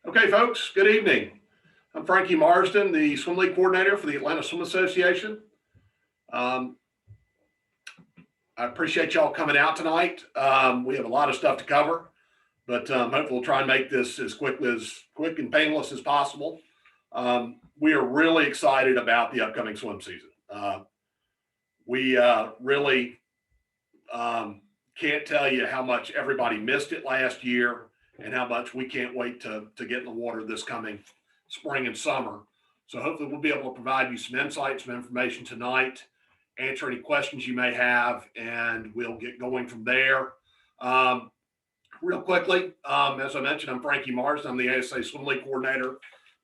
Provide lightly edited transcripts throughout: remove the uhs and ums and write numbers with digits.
Okay, folks, good evening. I'm Frankie Marsden, the Swim League Coordinator for the Atlanta Swim Association. I appreciate y'all coming out tonight. We have a lot of stuff to cover, but hopefully we'll try and make this as quick and painless as possible. We are really excited about the upcoming swim season. We really can't tell you how much everybody missed it last year and how much we can't wait to get in the water this coming spring and summer. So hopefully we'll be able to provide you some insight, some information tonight, answer any questions you may have, and we'll get going from there. Real quickly, as I mentioned, I'm Frankie Marsden. I'm the ASA Swim League Coordinator.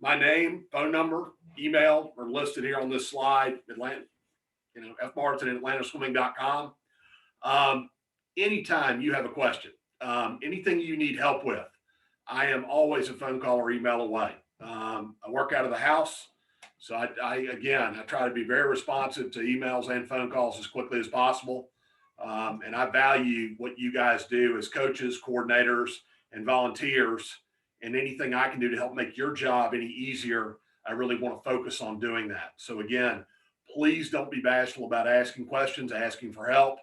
My name, phone number, email are listed here on this slide. fmarsden@atlantaswimming.com. Anytime you have a question, anything you need help with, I am always a phone call or email away. I work out of the house, so I try to be very responsive to emails and phone calls as quickly as possible. And I value what you guys do as coaches, coordinators, and volunteers, and anything I can do to help make your job any easier. I really want to focus on doing that. So again, please don't be bashful about asking questions, asking for help.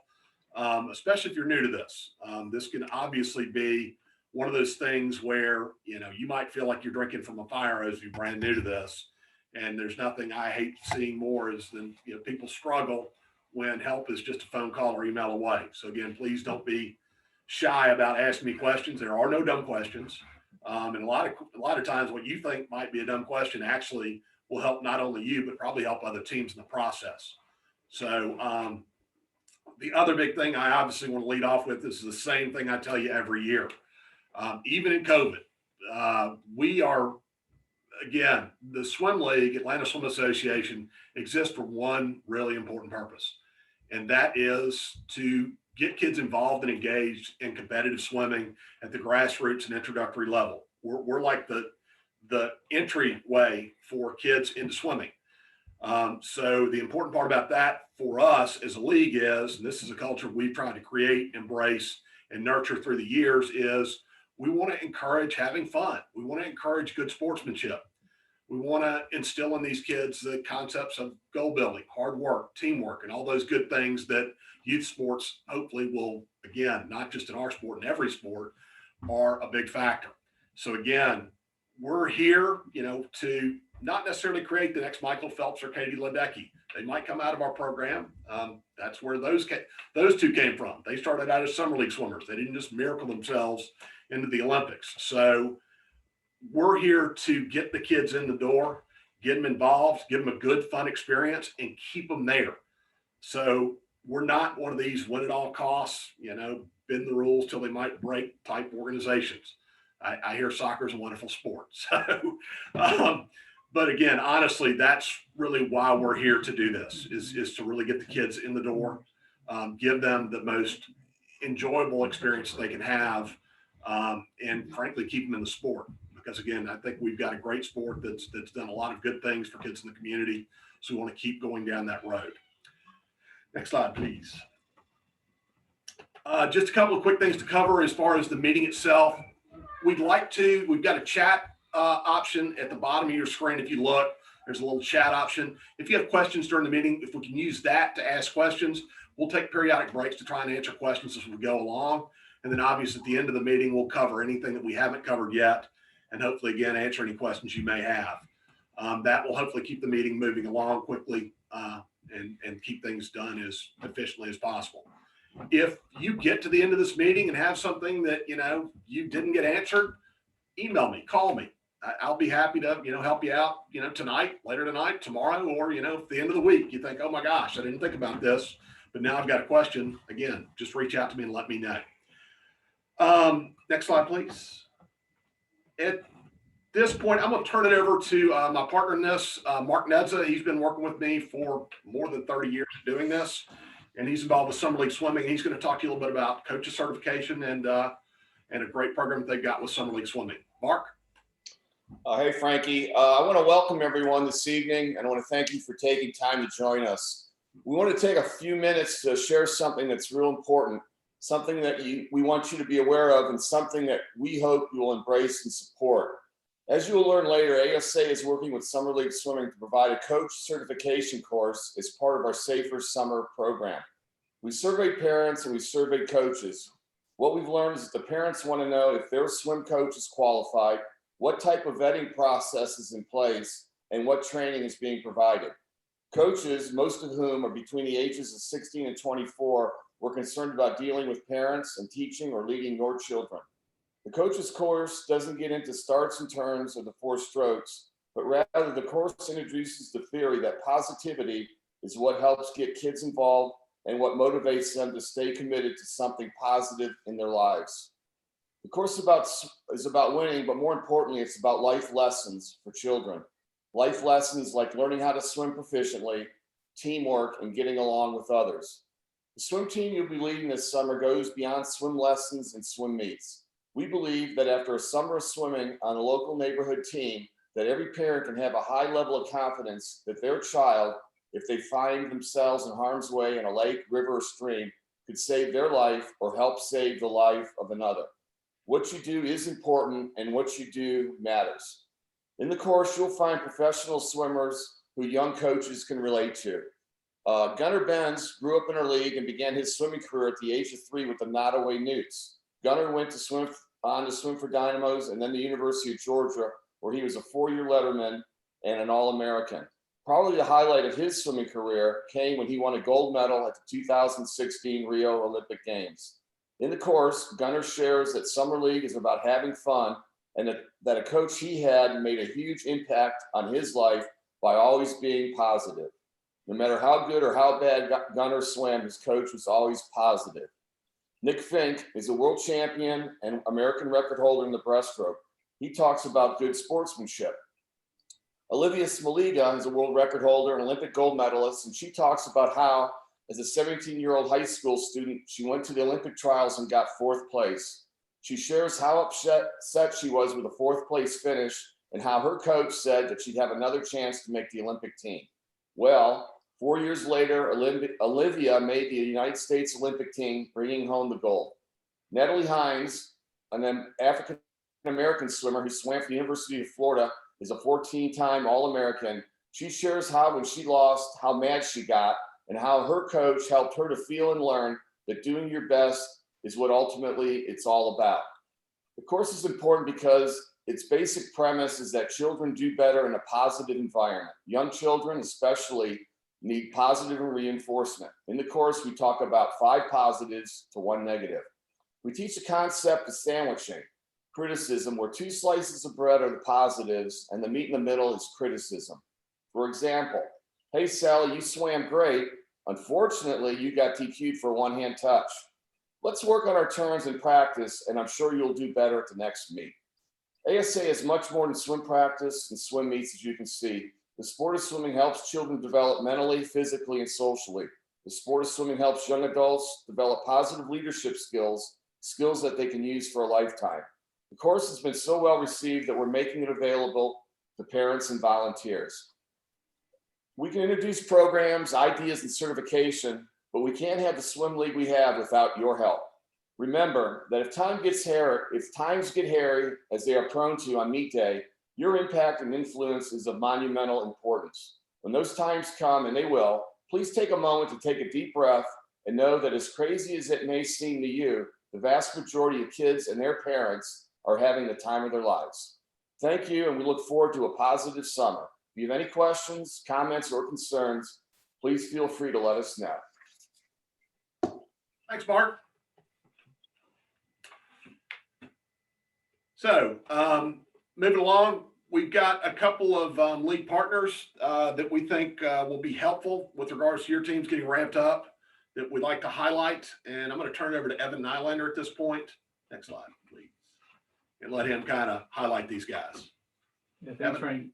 Especially if you're new to this. This can obviously be one of those things where, you might feel like you're drinking from a fire hose if you're brand new to this. And there's nothing I hate seeing more than people struggle when help is just a phone call or email away. So again, please don't be shy about asking me questions. There are no dumb questions. And a lot of times what you think might be a dumb question actually will help not only you, but probably help other teams in the process. So, the other big thing I obviously want to lead off with is the same thing I tell you every year. Even in COVID, we are, again, the Swim League, Atlanta Swim Association, exists for one really important purpose, and that is to get kids involved and engaged in competitive swimming at the grassroots and introductory level. We're like the entryway for kids into swimming. So the important part about that for us as a league is, and this is a culture we've tried to create, embrace, and nurture through the years, is we want to encourage having fun. We want to encourage good sportsmanship. We want to instill in these kids the concepts of goal building, hard work, teamwork, and all those good things that youth sports hopefully will, again, not just in our sport, in every sport, are a big factor. So again, we're here, to not necessarily create the next Michael Phelps or Katie Ledecky. They might come out of our program. That's where those two came from. They started out as summer league swimmers. They didn't just miracle themselves into the Olympics. So we're here to get the kids in the door, get them involved, give them a good, fun experience, and keep them there. So we're not one of these win at all costs, bend the rules till they might break type organizations. I hear soccer is a wonderful sport. So, but again, honestly, that's really why we're here to do this, is to really get the kids in the door, give them the most enjoyable experience they can have, and frankly, keep them in the sport. Because again, I think we've got a great sport that's done a lot of good things for kids in the community. So we want to keep going down that road. Next slide, please. Just a couple of quick things to cover as far as the meeting itself. We've got a chat option at the bottom of your screen. If you look, there's a little chat option. If you have questions during the meeting, if we can use that to ask questions, we'll take periodic breaks to try and answer questions as we go along. And then obviously at the end of the meeting, we'll cover anything that we haven't covered yet, and hopefully again, answer any questions you may have. That will hopefully keep the meeting moving along quickly and keep things done as efficiently as possible. If you get to the end of this meeting and have something that, you didn't get answered, email me, call me. I'll be happy to, help you out, tonight, later tonight, tomorrow, or, at the end of the week, you think, oh my gosh, I didn't think about this, but now I've got a question. Again, just reach out to me and let me know. Next slide, please. At this point, I'm going to turn it over to my partner in this, Mark Nedza. He's been working with me for more than 30 years doing this, and he's involved with Summer League Swimming. He's going to talk to you a little bit about coaches certification and a great program that they've got with Summer League Swimming. Mark? Hey, Frankie. I want to welcome everyone this evening, and I want to thank you for taking time to join us. We want to take a few minutes to share something that's real important, something that we want you to be aware of, and something that we hope you will embrace and support. As you will learn later, ASA is working with Summer League Swimming to provide a coach certification course as part of our Safer Summer program. We surveyed parents and we surveyed coaches. What we've learned is that the parents want to know if their swim coach is qualified, what type of vetting process is in place, and what training is being provided. Coaches, most of whom are between the ages of 16 and 24, were concerned about dealing with parents and teaching or leading your children. The coach's course doesn't get into starts and turns or the 4 strokes, but rather the course introduces the theory that positivity is what helps get kids involved and what motivates them to stay committed to something positive in their lives. The course is about winning, but more importantly, it's about life lessons for children. Life lessons like learning how to swim proficiently, teamwork, and getting along with others. The swim team you'll be leading this summer goes beyond swim lessons and swim meets. We believe that after a summer of swimming on a local neighborhood team, that every parent can have a high level of confidence that their child, if they find themselves in harm's way in a lake, river, or stream, could save their life or help save the life of another. What you do is important, and what you do matters. In the course, you'll find professional swimmers who young coaches can relate to. Gunnar Benz grew up in our league and began his swimming career at the age of 3 with the Nottoway Newts. Gunnar went to swim for Dynamos and then the University of Georgia, where he was a 4-year letterman and an All-American. Probably the highlight of his swimming career came when he won a gold medal at the 2016 Rio Olympic Games. In the course, Gunnar shares that Summer League is about having fun and that a coach he had made a huge impact on his life by always being positive. No matter how good or how bad Gunnar swam, his coach was always positive. Nick Fink is a world champion and American record holder in the breaststroke. He talks about good sportsmanship. Olivia Smoliga is a world record holder and Olympic gold medalist, and she talks about how, as a 17-year-old high school student, she went to the Olympic trials and got 4th place. She shares how upset she was with a 4th place finish and how her coach said that she'd have another chance to make the Olympic team. Well, 4 years later, Olivia made the United States Olympic team, bringing home the gold. Natalie Hines, an African-American swimmer who swam for the University of Florida, is a 14-time All-American. She shares how when she lost, how mad she got, and how her coach helped her to feel and learn that doing your best is what ultimately it's all about. The course is important because its basic premise is that children do better in a positive environment. Young children especially need positive reinforcement. In the course, we talk about 5 positives to 1 negative. We teach the concept of sandwiching, criticism, where 2 slices of bread are the positives and the meat in the middle is criticism. For example, hey, Sally, you swam great. Unfortunately, you got DQ'd for a one-hand touch. Let's work on our turns in practice, and I'm sure you'll do better at the next meet. ASA is much more than swim practice and swim meets, as you can see. The sport of swimming helps children develop mentally, physically, and socially. The sport of swimming helps young adults develop positive leadership skills, skills that they can use for a lifetime. The course has been so well received that we're making it available to parents and volunteers. We can introduce programs, ideas, and certification, but we can't have the swim league we have without your help. Remember that if times get hairy, as they are prone to on meet day, your impact and influence is of monumental importance. When those times come, and they will, please take a moment to take a deep breath and know that as crazy as it may seem to you, the vast majority of kids and their parents are having the time of their lives. Thank you, and we look forward to a positive summer. If you have any questions, comments, or concerns, please feel free to let us know. Thanks, Mark. So, moving along, we've got a couple of league partners that we think will be helpful with regards to your teams getting ramped up that we'd like to highlight. And I'm going to turn it over to Evan Nylander at this point. Next slide, please. And let him kind of highlight these guys. Yeah, thanks, Frank.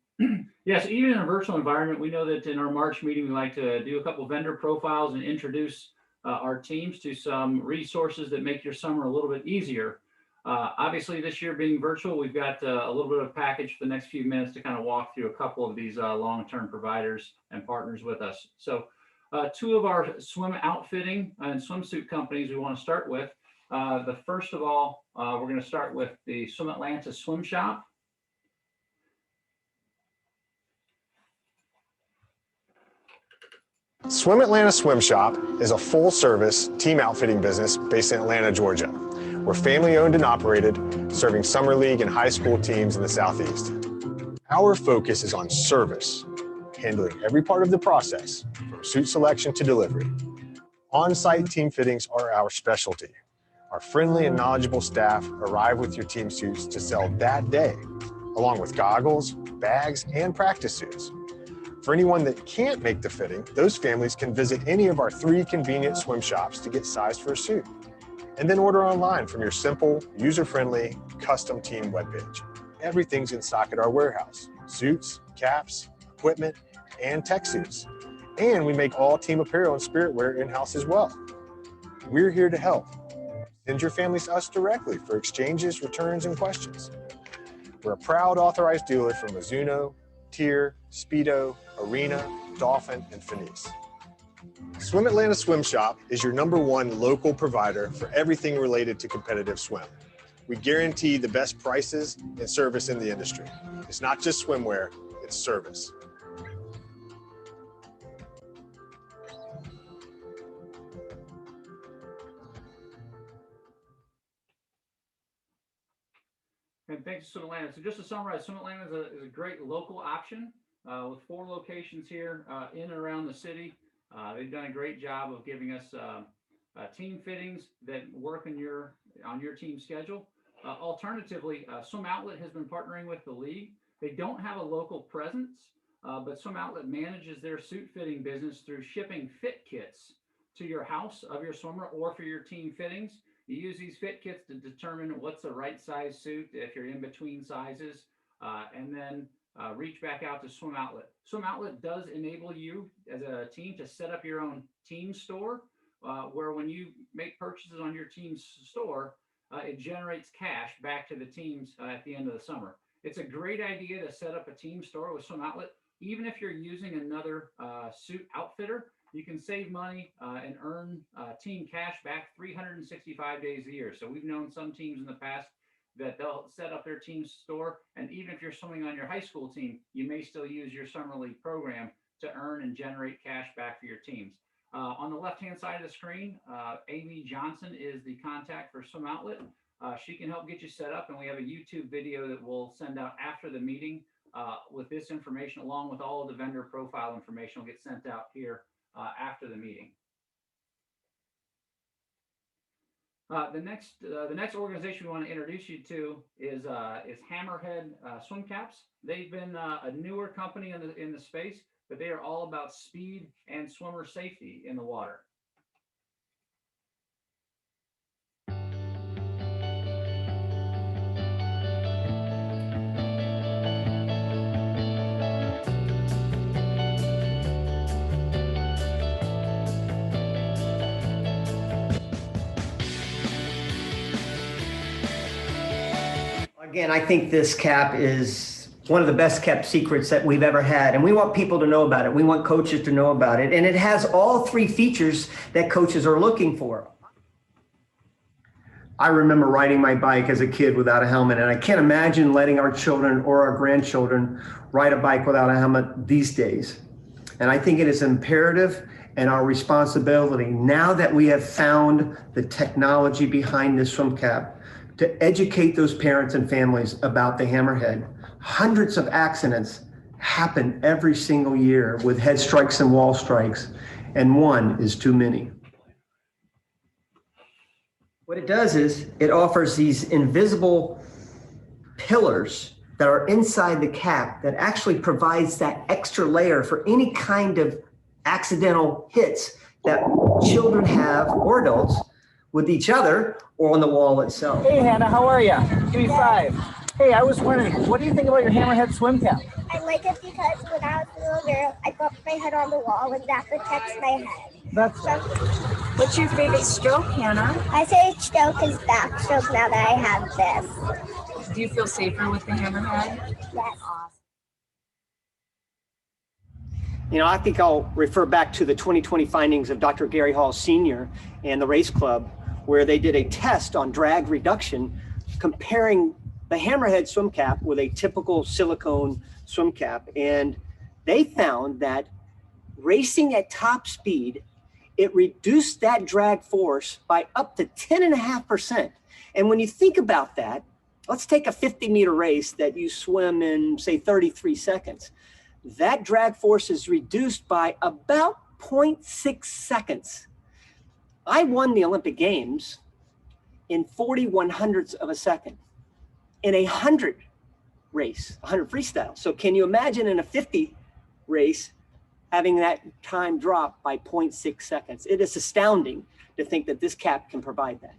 Yes, even in a virtual environment, we know that in our March meeting, we like to do a couple vendor profiles and introduce our teams to some resources that make your summer a little bit easier. Obviously, this year being virtual, we've got a little bit of a package for the next few minutes to kind of walk through a couple of these long-term providers and partners with us. So 2 of our swim outfitting and swimsuit companies we want to start with. The first of all, we're going to start with the Swim Atlanta Swim Shop. Swim Atlanta Swim Shop is a full-service team outfitting business based in Atlanta, Georgia. We're family-owned and operated, serving summer league and high school teams in the Southeast. Our focus is on service, handling every part of the process, from suit selection to delivery. On-site team fittings are our specialty. Our friendly and knowledgeable staff arrive with your team suits to sell that day, along with goggles, bags, and practice suits. For anyone that can't make the fitting, those families can visit any of our 3 convenient swim shops to get sized for a suit, and then order online from your simple, user-friendly, custom team webpage. Everything's in stock at our warehouse: suits, caps, equipment, and tech suits. And we make all team apparel and spirit wear in-house as well. We're here to help. Send your families to us directly for exchanges, returns, and questions. We're a proud authorized dealer for Mizuno, Tier, Speedo, Arena, Dolphin, and Finis. Swim Atlanta Swim Shop is your #1 local provider for everything related to competitive swim. We guarantee the best prices and service in the industry. It's not just swimwear, it's service. And thanks to Swim Atlanta. So just to summarize, Swim Atlanta is a great local option with 4 locations here in and around the city. They've done a great job of giving us team fittings that work on your team schedule. Alternatively, Swim Outlet has been partnering with the league. They don't have a local presence, but Swim Outlet manages their suit fitting business through shipping fit kits to your house of your swimmer or for your team fittings. You use these fit kits to determine what's the right size suit if you're in between sizes, and then reach back out to Swim Outlet. Swim Outlet does enable you as a team to set up your own team store, where when you make purchases on your team's store, it generates cash back to the teams at the end of the summer. It's a great idea to set up a team store with Swim Outlet. Even if you're using another suit outfitter, you can save money and earn team cash back 365 days a year. So we've known some teams in the past that they'll set up their team store, and even if you're swimming on your high school team, you may still use your summer league program to earn and generate cash back for your teams. On the left-hand side of the screen, Amy Johnson is the contact for Swim Outlet. She can help get you set up, and we have a YouTube video that we'll send out after the meeting with this information, along with all of the vendor profile information will get sent out here after the meeting. The next organization we want to introduce you to is Hammerhead Swim Caps. They've been a newer company in the space, but they are all about speed and swimmer safety in the water. Again, I think this cap is one of the best kept secrets that we've ever had. And we want people to know about it. We want coaches to know about it. And it has all 3 features that coaches are looking for. I remember riding my bike as a kid without a helmet, and I can't imagine letting our children or our grandchildren ride a bike without a helmet these days. And I think it is imperative and our responsibility, now that we have found the technology behind this swim cap, to educate those parents and families about the Hammerhead. Hundreds of accidents happen every single year with head strikes and wall strikes, and one is too many. What it does is it offers these invisible pillars that are inside the cap that actually provides that extra layer for any kind of accidental hits that children have or adults with each other or on the wall itself. Hey Hannah, how are you? Give me 5. Hey, I was wondering, what do you think about your Hammerhead swim cap? I like it because when I was a little girl, I bumped my head on the wall and that protects my head. That's What's your favorite stroke, Hannah? I say stroke is backstroke now that I have this. Do you feel safer with the Hammerhead? Yes. You know, I think I'll refer back to the 2020 findings of Dr. Gary Hall Sr. and the Race Club, where they did a test on drag reduction, comparing the Hammerhead swim cap with a typical silicone swim cap. And they found that racing at top speed, it reduced that drag force by up to 10.5%. And when you think about that, let's take a 50-meter race that you swim in, say, 33 seconds. That drag force is reduced by about 0.6 seconds. I won the Olympic Games in 40/100ths of a second in a 100 race, 100 freestyle. So can you imagine in a 50 race having that time drop by 0.6 seconds? It is astounding to think that this cap can provide that.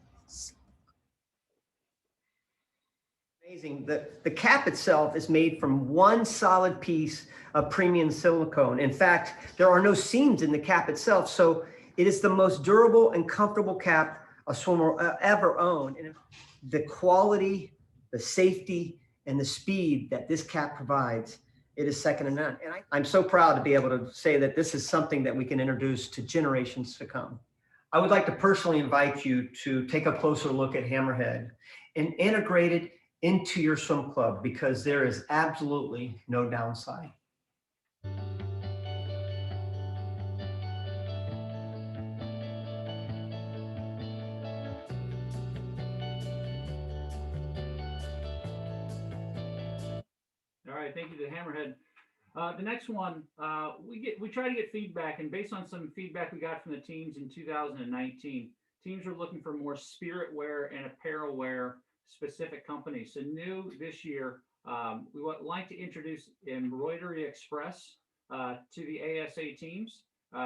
Amazing. The cap itself is made from one solid piece of premium silicone. In fact, there are no seams in the cap itself, so it is the most durable and comfortable cap a swimmer will ever own. And the quality, the safety, and the speed that this cap provides, it is second to none. And I'm so proud to be able to say that this is something that we can introduce to generations to come. I would like to personally invite you to take a closer look at Hammerhead and integrate it into your swim club, because there is absolutely no downside. All right, thank you to Hammerhead. The next one, we try to get feedback, and based on some feedback we got from the teams in 2019, teams are looking for more spirit wear and apparel wear specific companies. So new this year, we would like to introduce Embroidery Express to the ASA teams.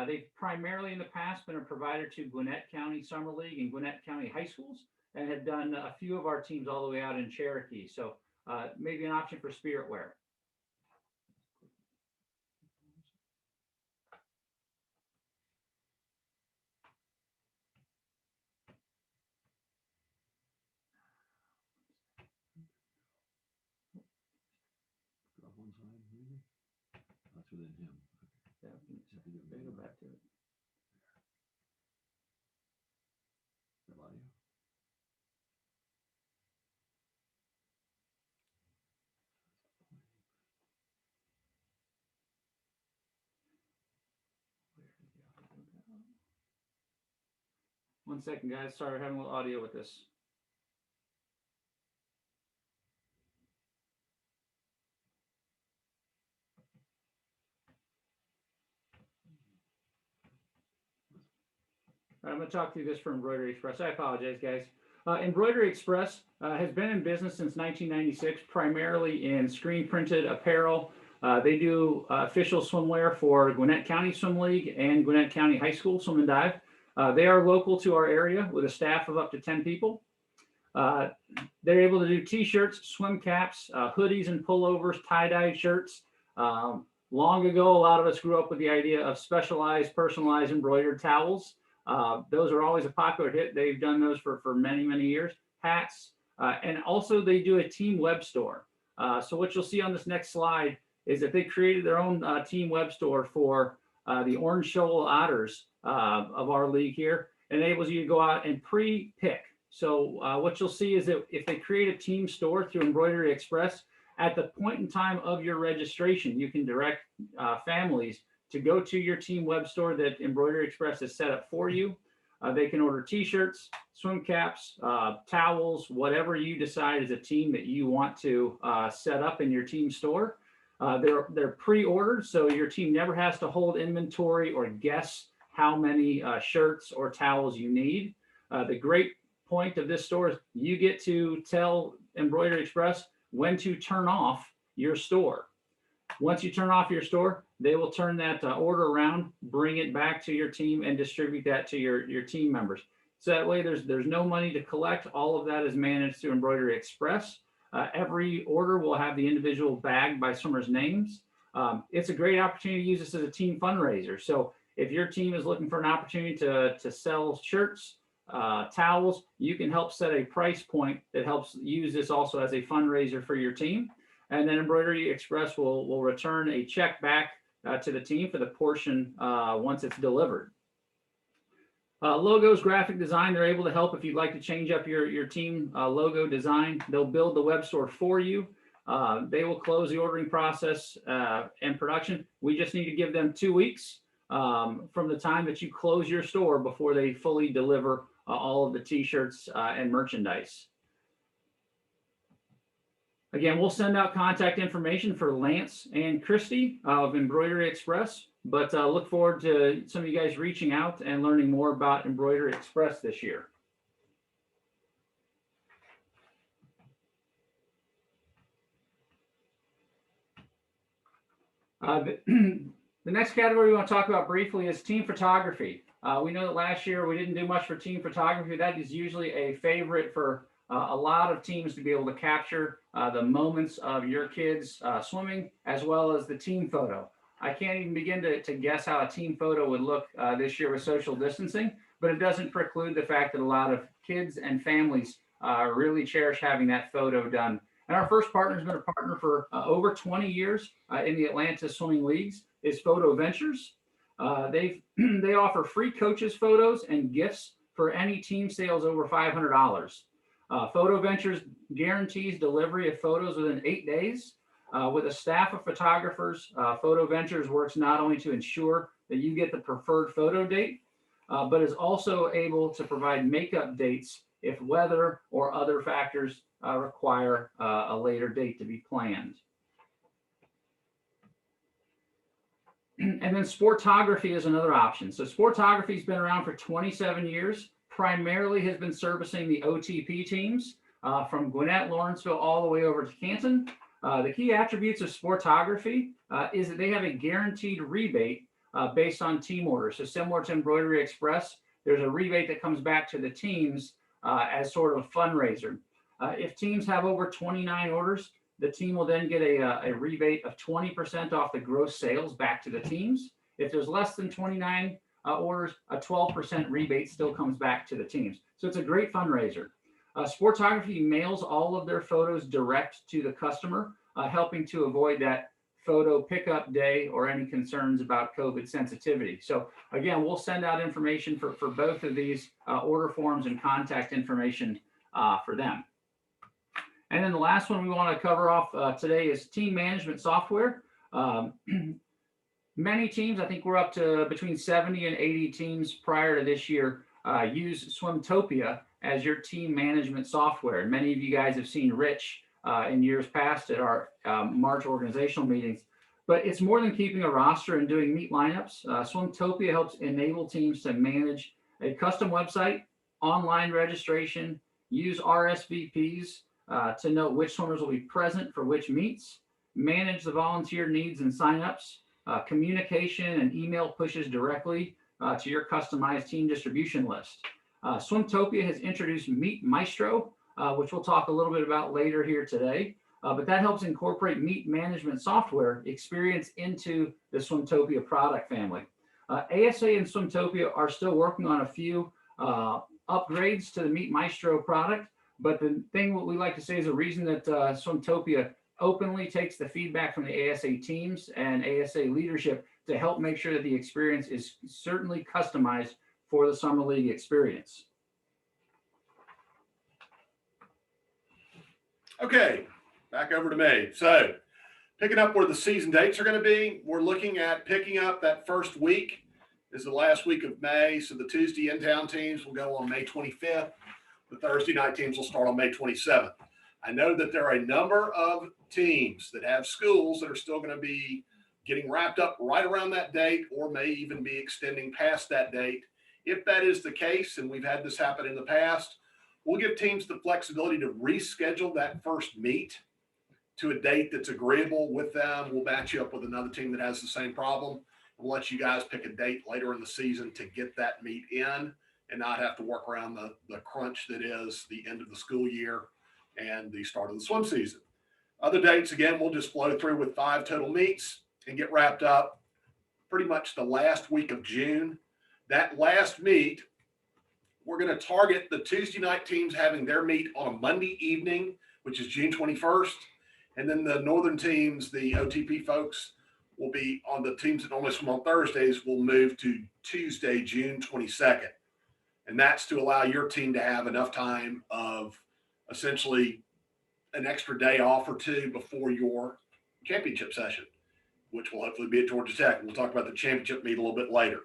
They've primarily in the past been a provider to Gwinnett County Summer League and Gwinnett County High Schools, and have done a few of our teams all the way out in Cherokee. So maybe an option for spirit wear. That's within him. Yeah, go back to it. That audio? One second, guys. Sorry, we're having a little audio with this. I'm going to talk through this for Embroidery Express. I apologize, guys. Embroidery Express has been in business since 1996, primarily in screen printed apparel. They do official swimwear for Gwinnett County Swim League and Gwinnett County High School Swim and Dive. They are local to our area with a staff of up to 10 people. They're able to do t-shirts, swim caps, hoodies and pullovers, tie-dyed shirts. Long ago, a lot of us grew up with the idea of specialized, personalized embroidered towels. Those are always a popular hit. They've done those for many, many years. Hats, and also they do a team web store. So what you'll see on this next slide is that they created their own team web store for the Orange Shoal Otters of our league here. It enables you to go out and pre-pick. So what you'll see is that if they create a team store through Embroidery Express, at the point in time of your registration, you can direct families to go to your team web store that Embroidery Express has set up for you. They can order t-shirts, swim caps, towels, whatever you decide as a team that you want to set up in your team store. They're pre-ordered, so your team never has to hold inventory or guess how many shirts or towels you need. The great point of this store is you get to tell Embroidery Express when to turn off your store. Once you turn off your store, they will turn that order around, bring it back to your team, and distribute that to your team members. So that way there's no money to collect. All of that is managed through Embroidery Express. Every order will have the individual bag by swimmer's names. It's a great opportunity to use this as a team fundraiser. So if your team is looking for an opportunity to sell shirts, towels, you can help set a price point that helps use this also as a fundraiser for your team. And then Embroidery Express will return a check back to the team for the portion once it's delivered. Logos, graphic design, they're able to help if you'd like to change up your team logo design. They'll build the web store for you. They will close the ordering process and production. We just need to give them 2 weeks. from the time that you close your store before they fully deliver all of the t-shirts and merchandise. Again, we'll send out contact information for Lance and Christy of Embroidery Express, but look forward to some of you guys reaching out and learning more about Embroidery Express this year. The next category we want to talk about briefly is team photography. We know that last year we didn't do much for team photography. That is usually a favorite for a lot of teams to be able to capture the moments of your kids swimming, as well as the team photo. I can't even begin to guess how a team photo would look this year with social distancing, but it doesn't preclude the fact that a lot of kids and families really cherish having that photo done. And our first partner has been a partner for over 20 years in the Atlanta Swimming Leagues, is Photo Ventures. They offer free coaches photos and gifts for any team sales over $500. Photo Ventures guarantees delivery of photos within 8 days. With a staff of photographers, Photo Ventures works not only to ensure that you get the preferred photo date, but is also able to provide makeup dates if weather or other factors require a later date to be planned. And then sportography is another option. So sportography has been around for 27 years, primarily has been servicing the OTP teams from Gwinnett, Lawrenceville, all the way over to Canton. The key attributes of sportography is that they have a guaranteed rebate based on team orders. So similar to Embroidery Express, there's a rebate that comes back to the teams as sort of a fundraiser. If teams have over 29 orders, the team will then get a rebate of 20% off the gross sales back to the teams. If there's less than 29 orders, a 12% rebate still comes back to the teams. So it's a great fundraiser. Sportography mails all of their photos direct to the customer, helping to avoid that photo pickup day or any concerns about COVID sensitivity. So again, we'll send out information for both of these order forms and contact information for them. And then the last one we want to cover off today is team management software. Many teams, I think we're up to between 70 and 80 teams prior to this year, use Swimtopia as your team management software. And many of you guys have seen Rich in years past at our March organizational meetings. But it's more than keeping a roster and doing meet lineups. Swimtopia helps enable teams to manage a custom website, online registration, use RSVPs to know which swimmers will be present for which meets, manage the volunteer needs and signups, communication and email pushes directly to your customized team distribution list. Swimtopia has introduced Meet Maestro, which we'll talk a little bit about later here today, but that helps incorporate meet management software experience into the Swimtopia product family. ASA and Swimtopia are still working on a few upgrades to the Meet Maestro product, but the thing what we like to say is the reason that Swimtopia openly takes the feedback from the ASA teams and ASA leadership to help make sure that the experience is certainly customized for the Summer League experience. Okay, back over to me. So picking up where the season dates are going to be, we're looking at picking up that first week is the last week of May. So the Tuesday in-town teams will go on May 25th. The Thursday night teams will start on May 27th. I know that there are a number of teams that have schools that are still going to be getting wrapped up right around that date or may even be extending past that date. If that is the case, and we've had this happen in the past, we'll give teams the flexibility to reschedule that first meet to a date that's agreeable with them. We'll match you up with another team that has the same problem. We'll let you guys pick a date later in the season to get that meet in and not have to work around the crunch that is the end of the school year and the start of the swim season. Other dates, again, we'll just flow through with 5 total meets and get wrapped up pretty much the last week of June. That last meet, we're going to target the Tuesday night teams having their meet on a Monday evening, which is June 21st. And then the northern teams, the OTP folks, will be on the teams that normally swim on Thursdays, will move to Tuesday, June 22nd. And that's to allow your team to have enough time of essentially an extra day off or two before your championship session. which will hopefully be at Georgia Tech. We'll talk about the championship meet a little bit later.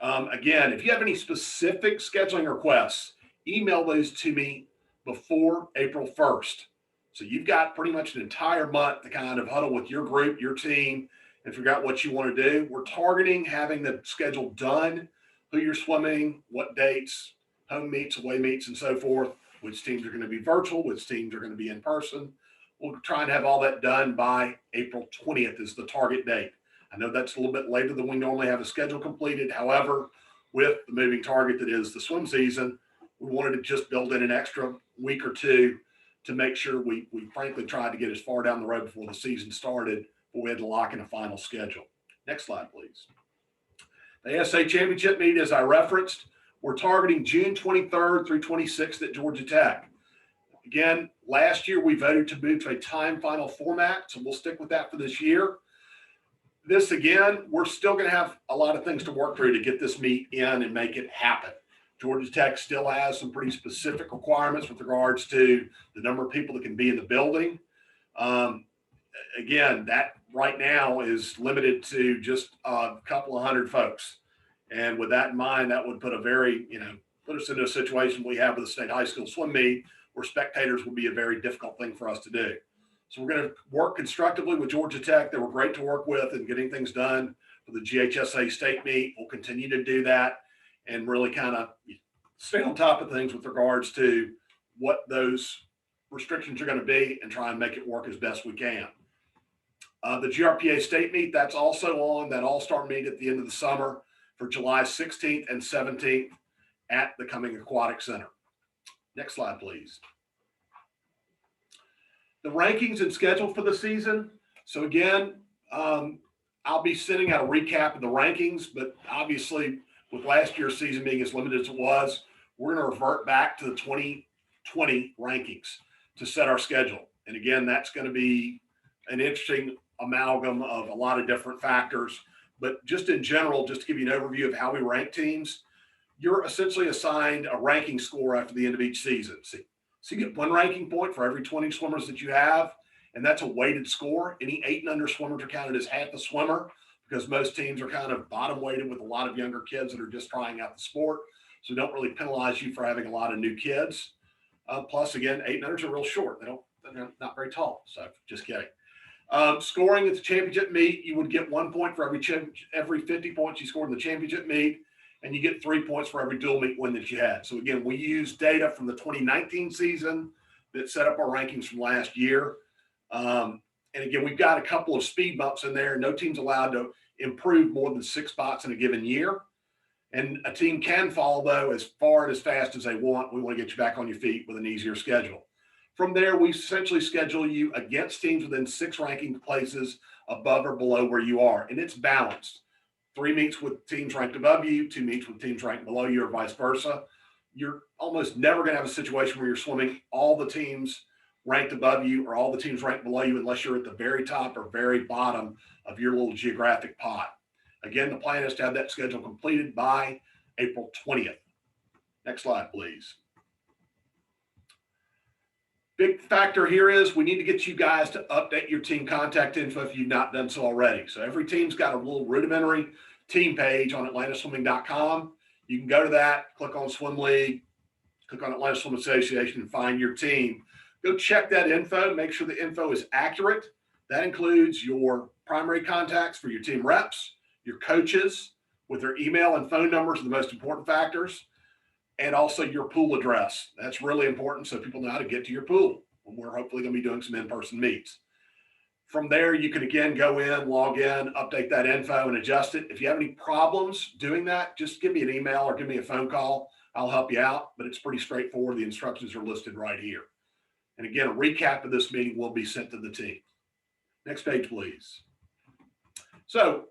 Again, if you have any specific scheduling requests, email those to me before April 1st. So you've got pretty much an entire month to kind of huddle with your group, your team, and figure out what you want to do. We're targeting having the schedule done, who you're swimming, what dates, home meets, away meets, and so forth, which teams are going to be virtual, which teams are going to be in person. We'll try and have all that done by April 20th is the target date. I know that's a little bit later than we normally have a schedule completed. However, with the moving target that is the swim season, we wanted to just build in an extra week or two to make sure we frankly tried to get as far down the road before the season started, before we had to lock in a final schedule. Next slide, please. The ASA Championship meet, as I referenced, we're targeting June 23rd through 26th at Georgia Tech. Again, last year we voted to move to a time final format, so we'll stick with that for this year. This, again, we're still going to have a lot of things to work through to get this meet in and make it happen. Georgia Tech still has some pretty specific requirements with regards to the number of people that can be in the building. Again, that right now is limited to just a couple of hundred folks. And with that in mind, that would put put us into a situation we have with the state high school swim meet where spectators would be a very difficult thing for us to do. So we're going to work constructively with Georgia Tech. They were great to work with in getting things done for the GHSA state meet. We'll continue to do that and really kind of stay on top of things with regards to what those restrictions are going to be and try and make it work as best we can. The GRPA state meet, that's also on that all-star meet at the end of the summer for July 16th and 17th at the Cumming Aquatic Center. Next slide, please. The rankings and schedule for the season. So again, I'll be sending out a recap of the rankings, but obviously with last year's season being as limited as it was, we're going to revert back to the 2020 rankings to set our schedule. And again, that's going to be an interesting amalgam of a lot of different factors. But just in general, just to give you an overview of how we rank teams, you're essentially assigned a ranking score after the end of each season. So you get one ranking point for every 20 swimmers that you have, and that's a weighted score. Any 8 and under swimmers are counted as half a swimmer because most teams are kind of bottom weighted with a lot of younger kids that are just trying out the sport. So don't really penalize you for having a lot of new kids. Plus, again, 8 and unders are real short. They're not very tall. So just kidding. Scoring at the championship meet, you would get 1 point for every 50 points you scored in the championship meet, and you get 3 points for every dual meet win that you had. So again, we use data from the 2019 season that set up our rankings from last year. And again, we've got a couple of speed bumps in there. No team's allowed to improve more than 6 spots in a given year. And a team can fall, though, as far and as fast as they want. We want to get you back on your feet with an easier schedule. From there, we essentially schedule you against teams within 6 ranking places above or below where you are. And it's balanced. 3 meets with teams ranked above you, 2 meets with teams ranked below you, or vice versa. You're almost never going to have a situation where you're swimming all the teams ranked above you or all the teams ranked below you unless you're at the very top or very bottom of your little geographic pot. Again, the plan is to have that schedule completed by April 20th. Next slide, please. Big factor here is we need to get you guys to update your team contact info if you've not done so already. So every team's got a little rudimentary team page on atlantaswimming.com. You can go to that, click on Swim League, click on Atlanta Swim Association and find your team. Go check that info, make sure the info is accurate. That includes your primary contacts for your team reps, your coaches with their email and phone numbers are the most important factors. And also your pool address. That's really important so people know how to get to your pool when we're hopefully going to be doing some in-person meets. From there, you can again go in, log in, update that info and adjust it. If you have any problems doing that, just give me an email or give me a phone call. I'll help you out, but it's pretty straightforward. The instructions are listed right here. And again, a recap of this meeting will be sent to the team. Next page, please. So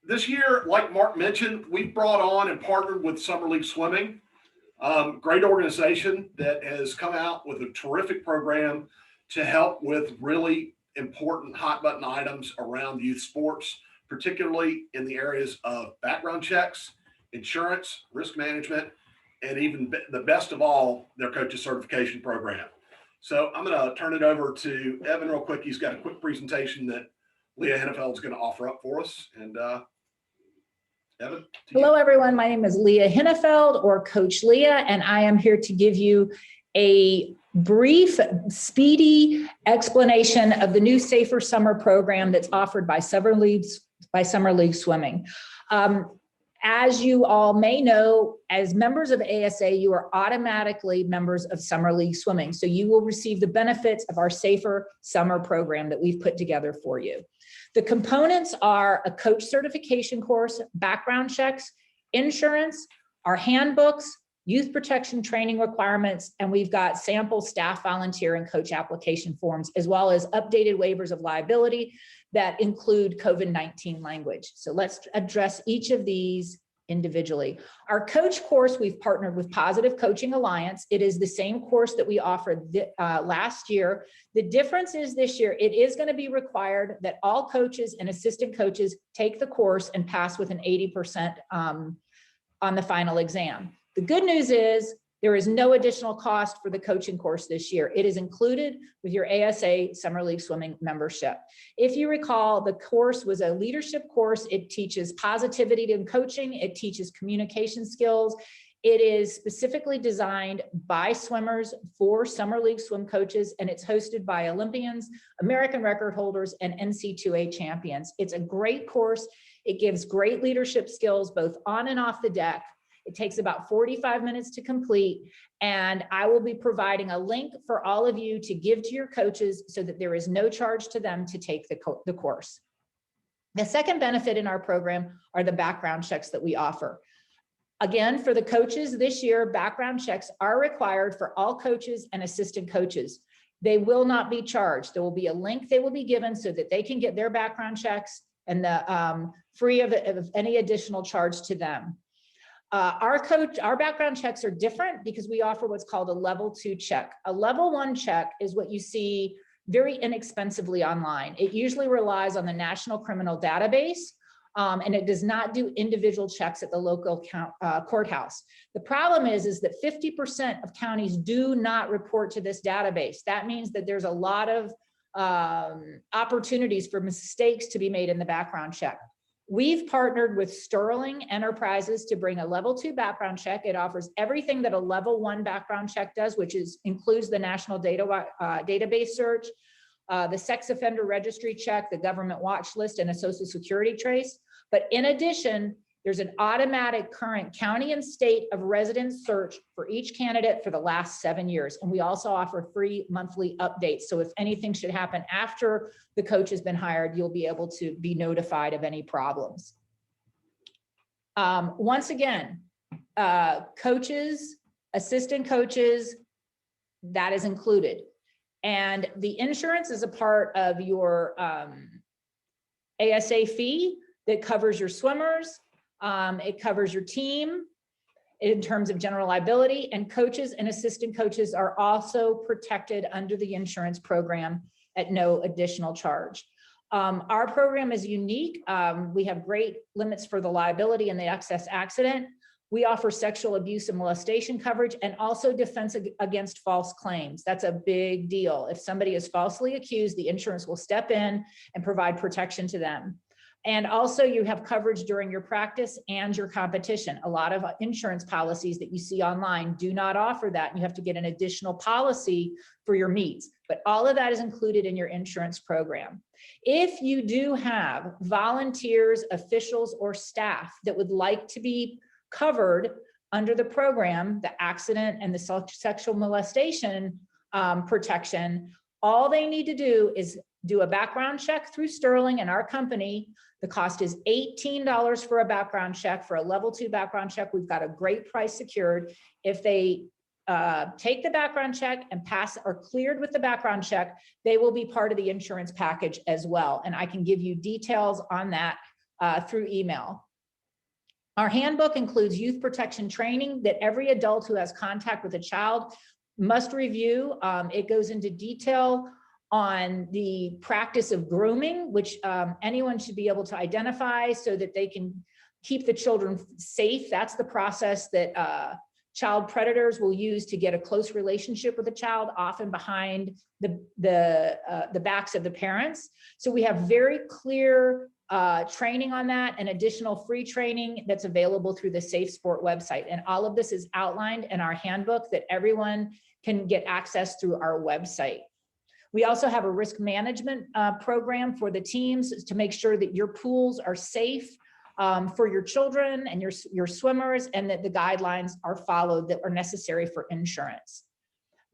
this year, like Mark mentioned, we brought on and partnered with Summer League Swimming. Great organization that has come out with a terrific program to help with really important hot button items around youth sports, particularly in the areas of background checks, insurance, risk management, and even the best of all, their coaches certification program. So I'm going to turn it over to Evan real quick. He's got a quick presentation that Leah Hennefeld is going to offer up for us. And Evan. to you. Hello, everyone. My name is Leah Hennefeld, or Coach Leah, and I am here to give you a brief, speedy explanation of the new Safer Summer program that's offered by Summer League Swimming. As you all may know, as members of ASA, you are automatically members of Summer League Swimming. So you will receive the benefits of our Safer Summer program that we've put together for you. The components are a coach certification course, background checks, insurance, our handbooks, youth protection training requirements, and we've got sample staff, volunteer, and coach application forms, as well as updated waivers of liability that include COVID-19 language. So let's address each of these individually. Our coach course, we've partnered with Positive Coaching Alliance. It is the same course that we offered last year. The difference is this year, it is going to be required that all coaches and assistant coaches take the course and pass with an 80% on the final exam. The good news is there is no additional cost for the coaching course this year. It is included with your ASA Summer League Swimming membership. If you recall, the course was a leadership course. It teaches positivity in coaching. It teaches communication skills. It is specifically designed by swimmers for Summer League swim coaches, and it's hosted by Olympians, American record holders, and NC2A champions. It's a great course. It gives great leadership skills both on and off the deck. It takes about 45 minutes to complete, and I will be providing a link for all of you to give to your coaches so that there is no charge to them to take the course. The second benefit in our program are the background checks that we offer. Again, for the coaches this year, background checks are required for all coaches and assistant coaches. They will not be charged. There will be a link they will be given so that they can get their background checks and the free of any additional charge to them. Our background checks are different because we offer what's called a level 2 check. A level 1 check is what you see very inexpensively online. It usually relies on the National Criminal Database, and it does not do individual checks at the local courthouse. The problem is that 50% of counties do not report to this database. That means that there's a lot of opportunities for mistakes to be made in the background check. We've partnered with Sterling Enterprises to bring a level 2 background check. It offers everything that a level 1 background check does, which includes the national database search, the sex offender registry check, the government watch list, and a social security trace. But in addition, there's an automatic current county and state of residence search for each candidate for the last 7 years. And we also offer free monthly updates. So if anything should happen after the coach has been hired, you'll be able to be notified of any problems. Once again, coaches, assistant coaches, that is included. And the insurance is a part of your ASA fee that covers your swimmers. It covers your team in terms of general liability, and coaches and assistant coaches are also protected under the insurance program at no additional charge. Our program is unique. We have great limits for the liability and the excess accident. We offer sexual abuse and molestation coverage and also defense against false claims. That's a big deal. If somebody is falsely accused, the insurance will step in and provide protection to them. And also you have coverage during your practice and your competition. A lot of insurance policies that you see online do not offer that. You have to get an additional policy for your meets, but all of that is included in your insurance program. If you do have volunteers, officials, or staff that would like to be covered under the program, the accident and the sexual molestation protection, all they need to do is do a background check through Sterling and our company. The cost is $18 for a background check. For a level 2 background check, we've got a great price secured. If they take the background check and pass or cleared with the background check, they will be part of the insurance package as well. And I can give you details on that through email. Our handbook includes youth protection training that every adult who has contact with a child must review. It goes into detail on the practice of grooming, which anyone should be able to identify so that they can keep the children safe. That's the process that child predators will use to get a close relationship with a child, often behind the backs of the parents. So we have very clear training on that and additional free training that's available through the Safe Sport website. And all of this is outlined in our handbook that everyone can get access through our website. We also have a risk management program for the teams to make sure that your pools are safe for your children and your swimmers, and that the guidelines are followed that are necessary for insurance.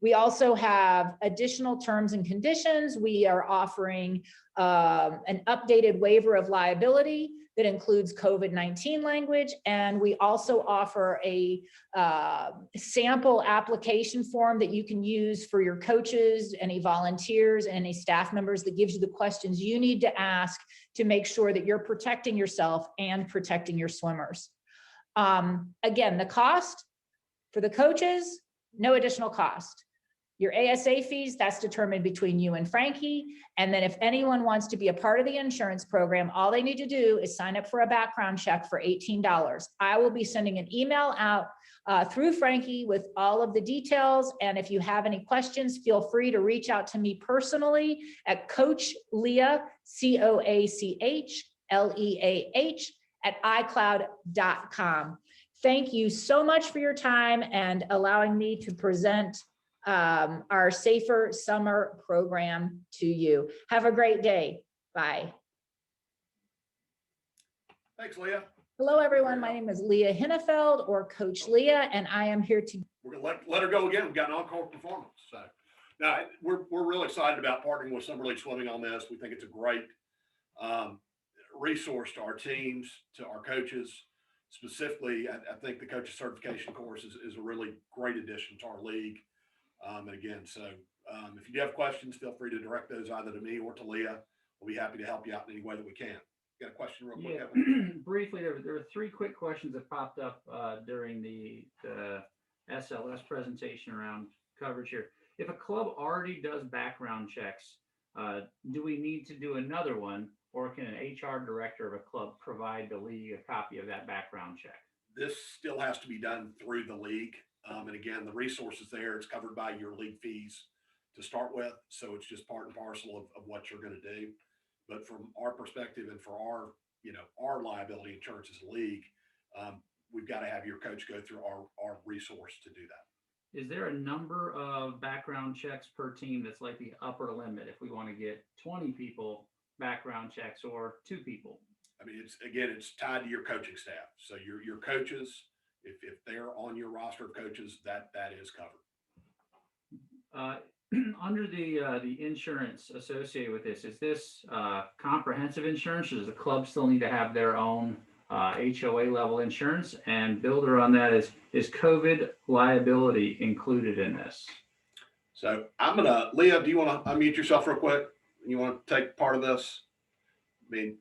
We also have additional terms and conditions. We are offering an updated waiver of liability that includes COVID-19 language. And we also offer a sample application form that you can use for your coaches, any volunteers, and any staff members that gives you the questions you need to ask to make sure that you're protecting yourself and protecting your swimmers. Again, the cost for the coaches, no additional cost. Your ASA fees, that's determined between you and Frankie. And then if anyone wants to be a part of the insurance program, all they need to do is sign up for a background check for $18. I will be sending an email out through Frankie with all of the details. And if you have any questions, feel free to reach out to me personally at Coach Leah, CoachLeah @iCloud.com. Thank you so much for your time and allowing me to present our Safer Summer program to you. Have a great day. Bye. Thanks, Leah. Hello, everyone. My name is Leah Hinnefeld, or Coach Leah, and I am here to. We're gonna let her go again. We've got an encore performance. So now we're really excited about partnering with Summer League Swimming on this. We think it's a great resource to our teams, to our coaches. Specifically, I think the coaches certification course is a really great addition to our league. And again, so if you do have questions, feel free to direct those either to me or to Leah. We'll be happy to help you out in any way that we can. Got a question real quick? Yeah. Briefly, there were three quick questions that popped up during the SLS presentation around coverage here. If a club already does background checks, do we need to do another one, or can an HR director of a club provide the league a copy of that background check? This still has to be done through the league. And again, the resources there, it's covered by your league fees to start with. So it's just part and parcel of what you're going to do. But from our perspective and for our liability insurance as a league, we've got to have your coach go through our resource to do that. Is there a number of background checks per team that's like the upper limit if we want to get 20 people background checks or 2 people? I mean, it's tied to your coaching staff. So your coaches, if they're on your roster of coaches, that is covered. Under the insurance associated with this, is this comprehensive insurance, or does the club still need to have their own HOA level insurance? And builder on that is COVID liability included in this? So Leah, do you want to unmute yourself real quick? You want to take part of this? I mean,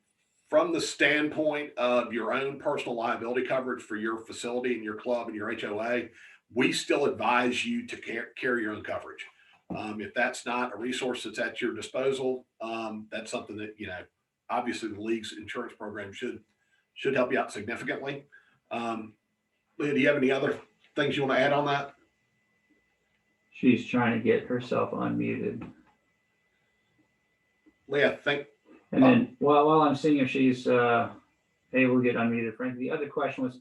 from the standpoint of your own personal liability coverage for your facility and your club and your HOA, we still advise you to carry your own coverage. If that's not a resource that's at your disposal, that's something that, obviously the league's insurance program should help you out significantly. Leah, do you have any other things you want to add on that? She's trying to get herself unmuted. Leah, And then while I'm seeing if she's able to get unmuted, Frank, the other question was,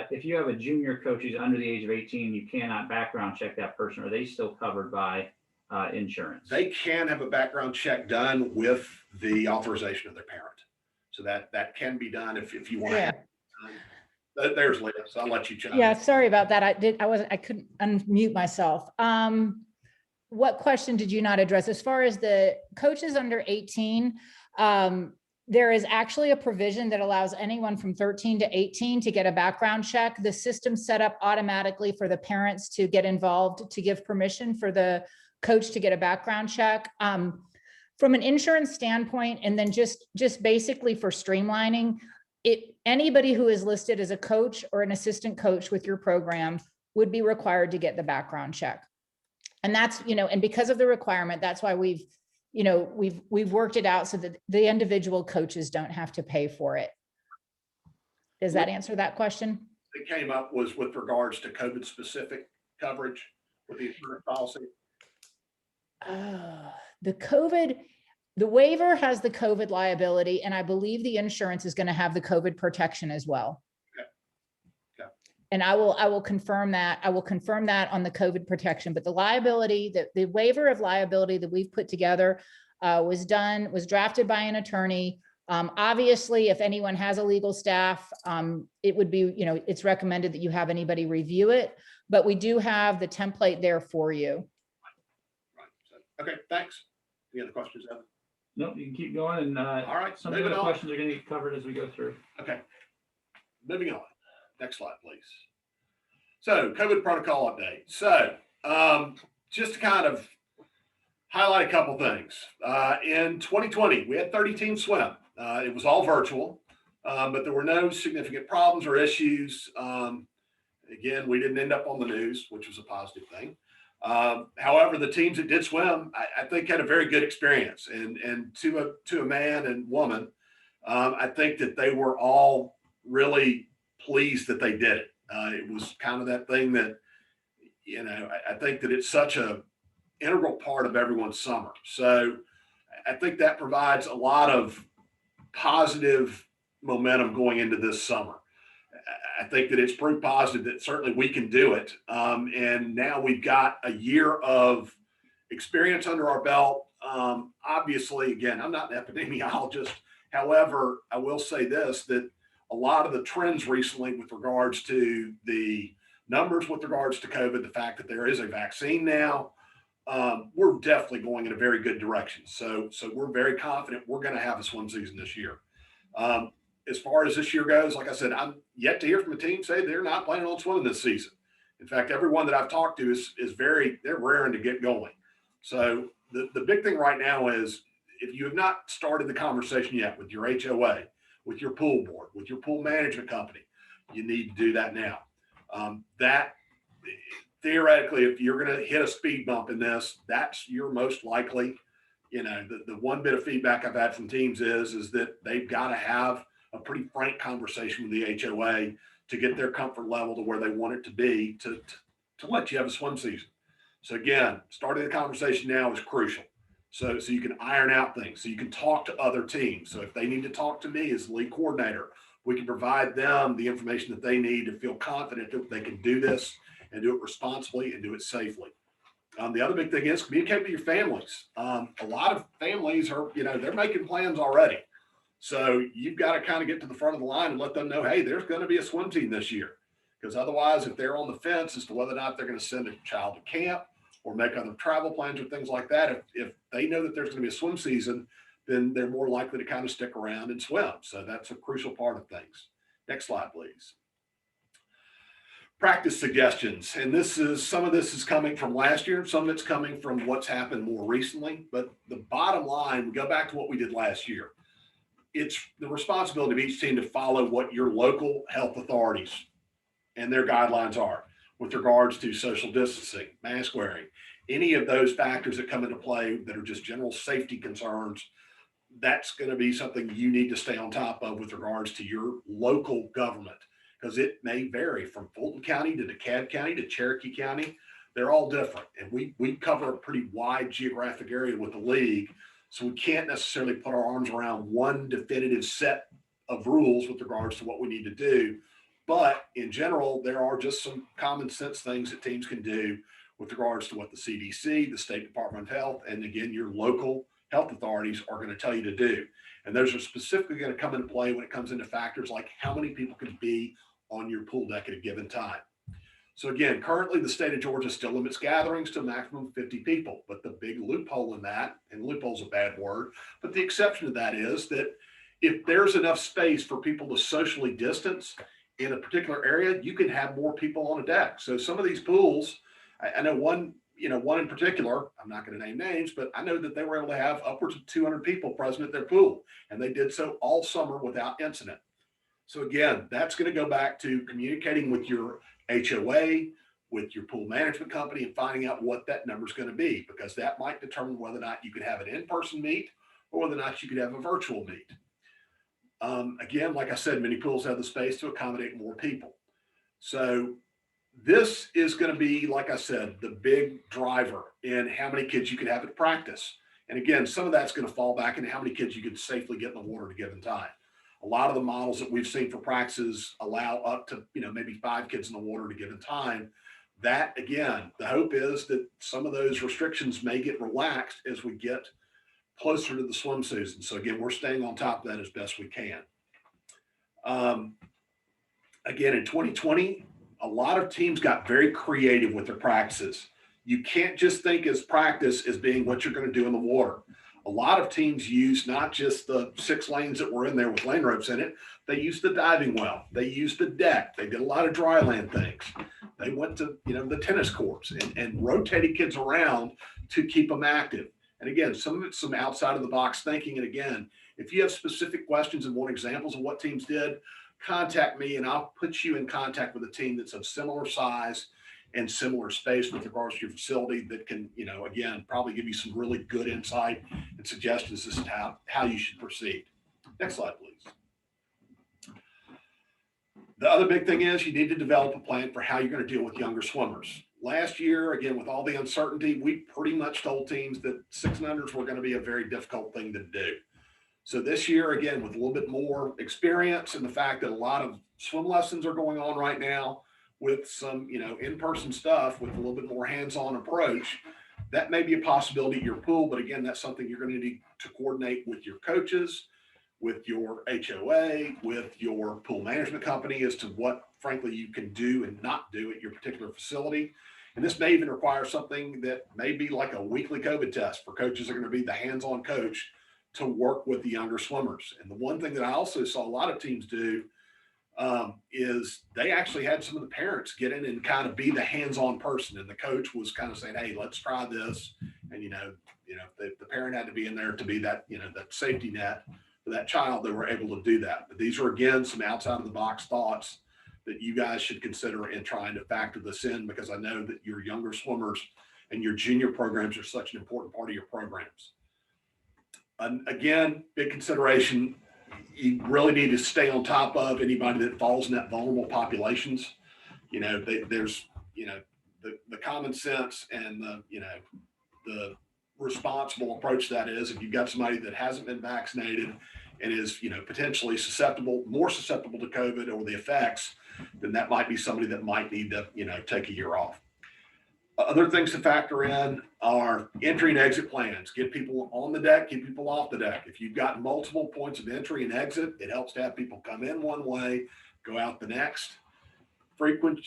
if you have a junior coach who's under the age of 18, you cannot background check that person. Are they still covered by insurance? They can have a background check done with the authorization of their parent. So that can be done if you want to. There's Leah, so I'll let you chime in. Yeah, sorry about that. I couldn't unmute myself. What question did you not address? As far as the coaches under 18, there is actually a provision that allows anyone from 13 to 18 to get a background check. The system's set up automatically for the parents to get involved, to give permission for the coach to get a background check. From an insurance standpoint, and then just basically for streamlining, anybody who is listed as a coach or an assistant coach with your program would be required to get the background check. And that's, and because of the requirement, that's why we've worked it out so that the individual coaches don't have to pay for it. Does that answer that question? that came up was with regards to COVID specific coverage with the insurance policy. The waiver has the COVID liability, and I believe the insurance is going to have the COVID protection as well. Okay. And I will confirm that. I will confirm that on the COVID protection, but the liability, the waiver of liability that we've put together was drafted by an attorney. Obviously, if anyone has a legal staff, it would be, it's recommended that you have anybody review it, but we do have the template there for you. Right. So, okay, thanks. Any other questions, Evan? Nope, you can keep going, and All right, some of the moving other on. questions are going to get covered as we go through. Okay. Moving on. Next slide, please. So, COVID protocol update. So, just to kind of highlight a couple things. In 2020, we had 30 teams swim. It was all virtual, but there were no significant problems or issues. Again, we didn't end up on the news, which was a positive thing. However, the teams that did swim, I think, had a very good experience. And to a man and woman, I think that they were all really pleased that they did it. It was kind of that thing that, I think that it's such a integral part of everyone's summer. So I think that provides a lot of positive momentum going into this summer. I think that it's proof positive that certainly we can do it. And now we've got a year of experience under our belt. Obviously, again, I'm not an epidemiologist. However, I will say this, that a lot of the trends recently with regards to the numbers with regards to COVID, the fact that there is a vaccine now, we're definitely going in a very good direction. So we're very confident we're going to have a swim season this year. As far as this year goes, like I said, I'm yet to hear from a team say they're not planning on swimming this season. In fact, everyone that I've talked to is they're raring to get going. So the big thing right now is, if you have not started the conversation yet with your HOA, with your pool board, with your pool management company, you need to do that now. That theoretically, if you're going to hit a speed bump in this, that's your most likely. The one bit of feedback I've had from teams is that they've got to have a pretty frank conversation with the HOA to get their comfort level to where they want it to be to let you have a swim season. So again, starting the conversation now is crucial. So you can iron out things, so you can talk to other teams. So if they need to talk to me as the league coordinator, we can provide them the information that they need to feel confident that they can do this and do it responsibly and do it safely. The other big thing is communicate with your families. A lot of families are, they're making plans already. So you've got to kind of get to the front of the line and let them know, hey, there's going to be a swim team this year. Because otherwise, if they're on the fence as to whether or not they're going to send a child to camp or make other travel plans or things like that, if they know that there's going to be a swim season, then they're more likely to kind of stick around and swim. So that's a crucial part of things. Next slide, please. Practice suggestions. And some of this is coming from last year. Some of it's coming from what's happened more recently. But the bottom line, we go back to what we did last year. It's the responsibility of each team to follow what your local health authorities and their guidelines are with regards to social distancing, mask wearing, any of those factors that come into play that are just general safety concerns. That's going to be something you need to stay on top of with regards to your local government, because it may vary from Fulton County to DeKalb County to Cherokee County. They're all different. And we cover a pretty wide geographic area with the league. So we can't necessarily put our arms around one definitive set of rules with regards to what we need to do. But in general, there are just some common sense things that teams can do with regards to what the CDC, the State Department of Health, and again, your local health authorities are going to tell you to do. And those are specifically going to come into play when it comes into factors like how many people can be on your pool deck at a given time. So again, currently the state of Georgia still limits gatherings to a maximum of 50 people. But the big loophole in that, and loophole's a bad word, but the exception to that is that if there's enough space for people to socially distance in a particular area, you can have more people on a deck. So some of these pools, I know one in particular, I'm not going to name names, but I know that they were able to have upwards of 200 people present at their pool, and they did so all summer without incident. So again, that's going to go back to communicating with your HOA, with your pool management company, and finding out what that number is going to be, because that might determine whether or not you could have an in-person meet or whether or not you could have a virtual meet. Again, like I said, many pools have the space to accommodate more people. So this is going to be, like I said, the big driver in how many kids you can have at practice. And again, some of that's going to fall back into how many kids you can safely get in the water at a given time. A lot of the models that we've seen for practices allow up to, maybe 5 kids in the water at a given time. That, again, the hope is that some of those restrictions may get relaxed as we get closer to the swim season. So again, we're staying on top of that as best we can. Again, in 2020, a lot of teams got very creative with their practices. You can't just think as practice as being what you're going to do in the water. A lot of teams use not just the 6 lanes that were in there with lane ropes in it. They used the diving well. They used the deck. They did a lot of dry land things. They went to, the tennis courts and rotated kids around to keep them active. And again, some of it's some outside of the box thinking. And again, if you have specific questions and want examples of what teams did, contact me and I'll put you in contact with a team that's of similar size and similar space with regards to your facility that can, again, probably give you some really good insight and suggestions as to how you should proceed. Next slide, please. The other big thing is you need to develop a plan for how you're going to deal with younger swimmers. Last year, again, with all the uncertainty, we pretty much told teams that 6 and unders were going to be a very difficult thing to do. So this year, again, with a little bit more experience and the fact that a lot of swim lessons are going on right now with some, in-person stuff with a little bit more hands-on approach, that may be a possibility at your pool. But again, that's something you're going to need to coordinate with your coaches, with your HOA, with your pool management company as to what, frankly, you can do and not do at your particular facility. And this may even require something that may be like a weekly COVID test for coaches that are going to be the hands-on coach to work with the younger swimmers. And the one thing that I also saw a lot of teams do is they actually had some of the parents get in and kind of be the hands-on person. And the coach was kind of saying, hey, let's try this. And, the parent had to be in there to be that, that safety net for that child. They were able to do that. But these are, again, some outside of the box thoughts that you guys should consider in trying to factor this in, because I know that your younger swimmers and your junior programs are such an important part of your programs. And again, big consideration, you really need to stay on top of anybody that falls in that vulnerable populations. There's, the common sense and the responsible approach to that is if you've got somebody that hasn't been vaccinated and is, potentially more susceptible to COVID or the effects, then that might be somebody that might need to, take a year off. Other things to factor in are entry and exit plans. Get people on the deck, keep people off the deck. If you've got multiple points of entry and exit, it helps to have people come in one way, go out the next. Frequent,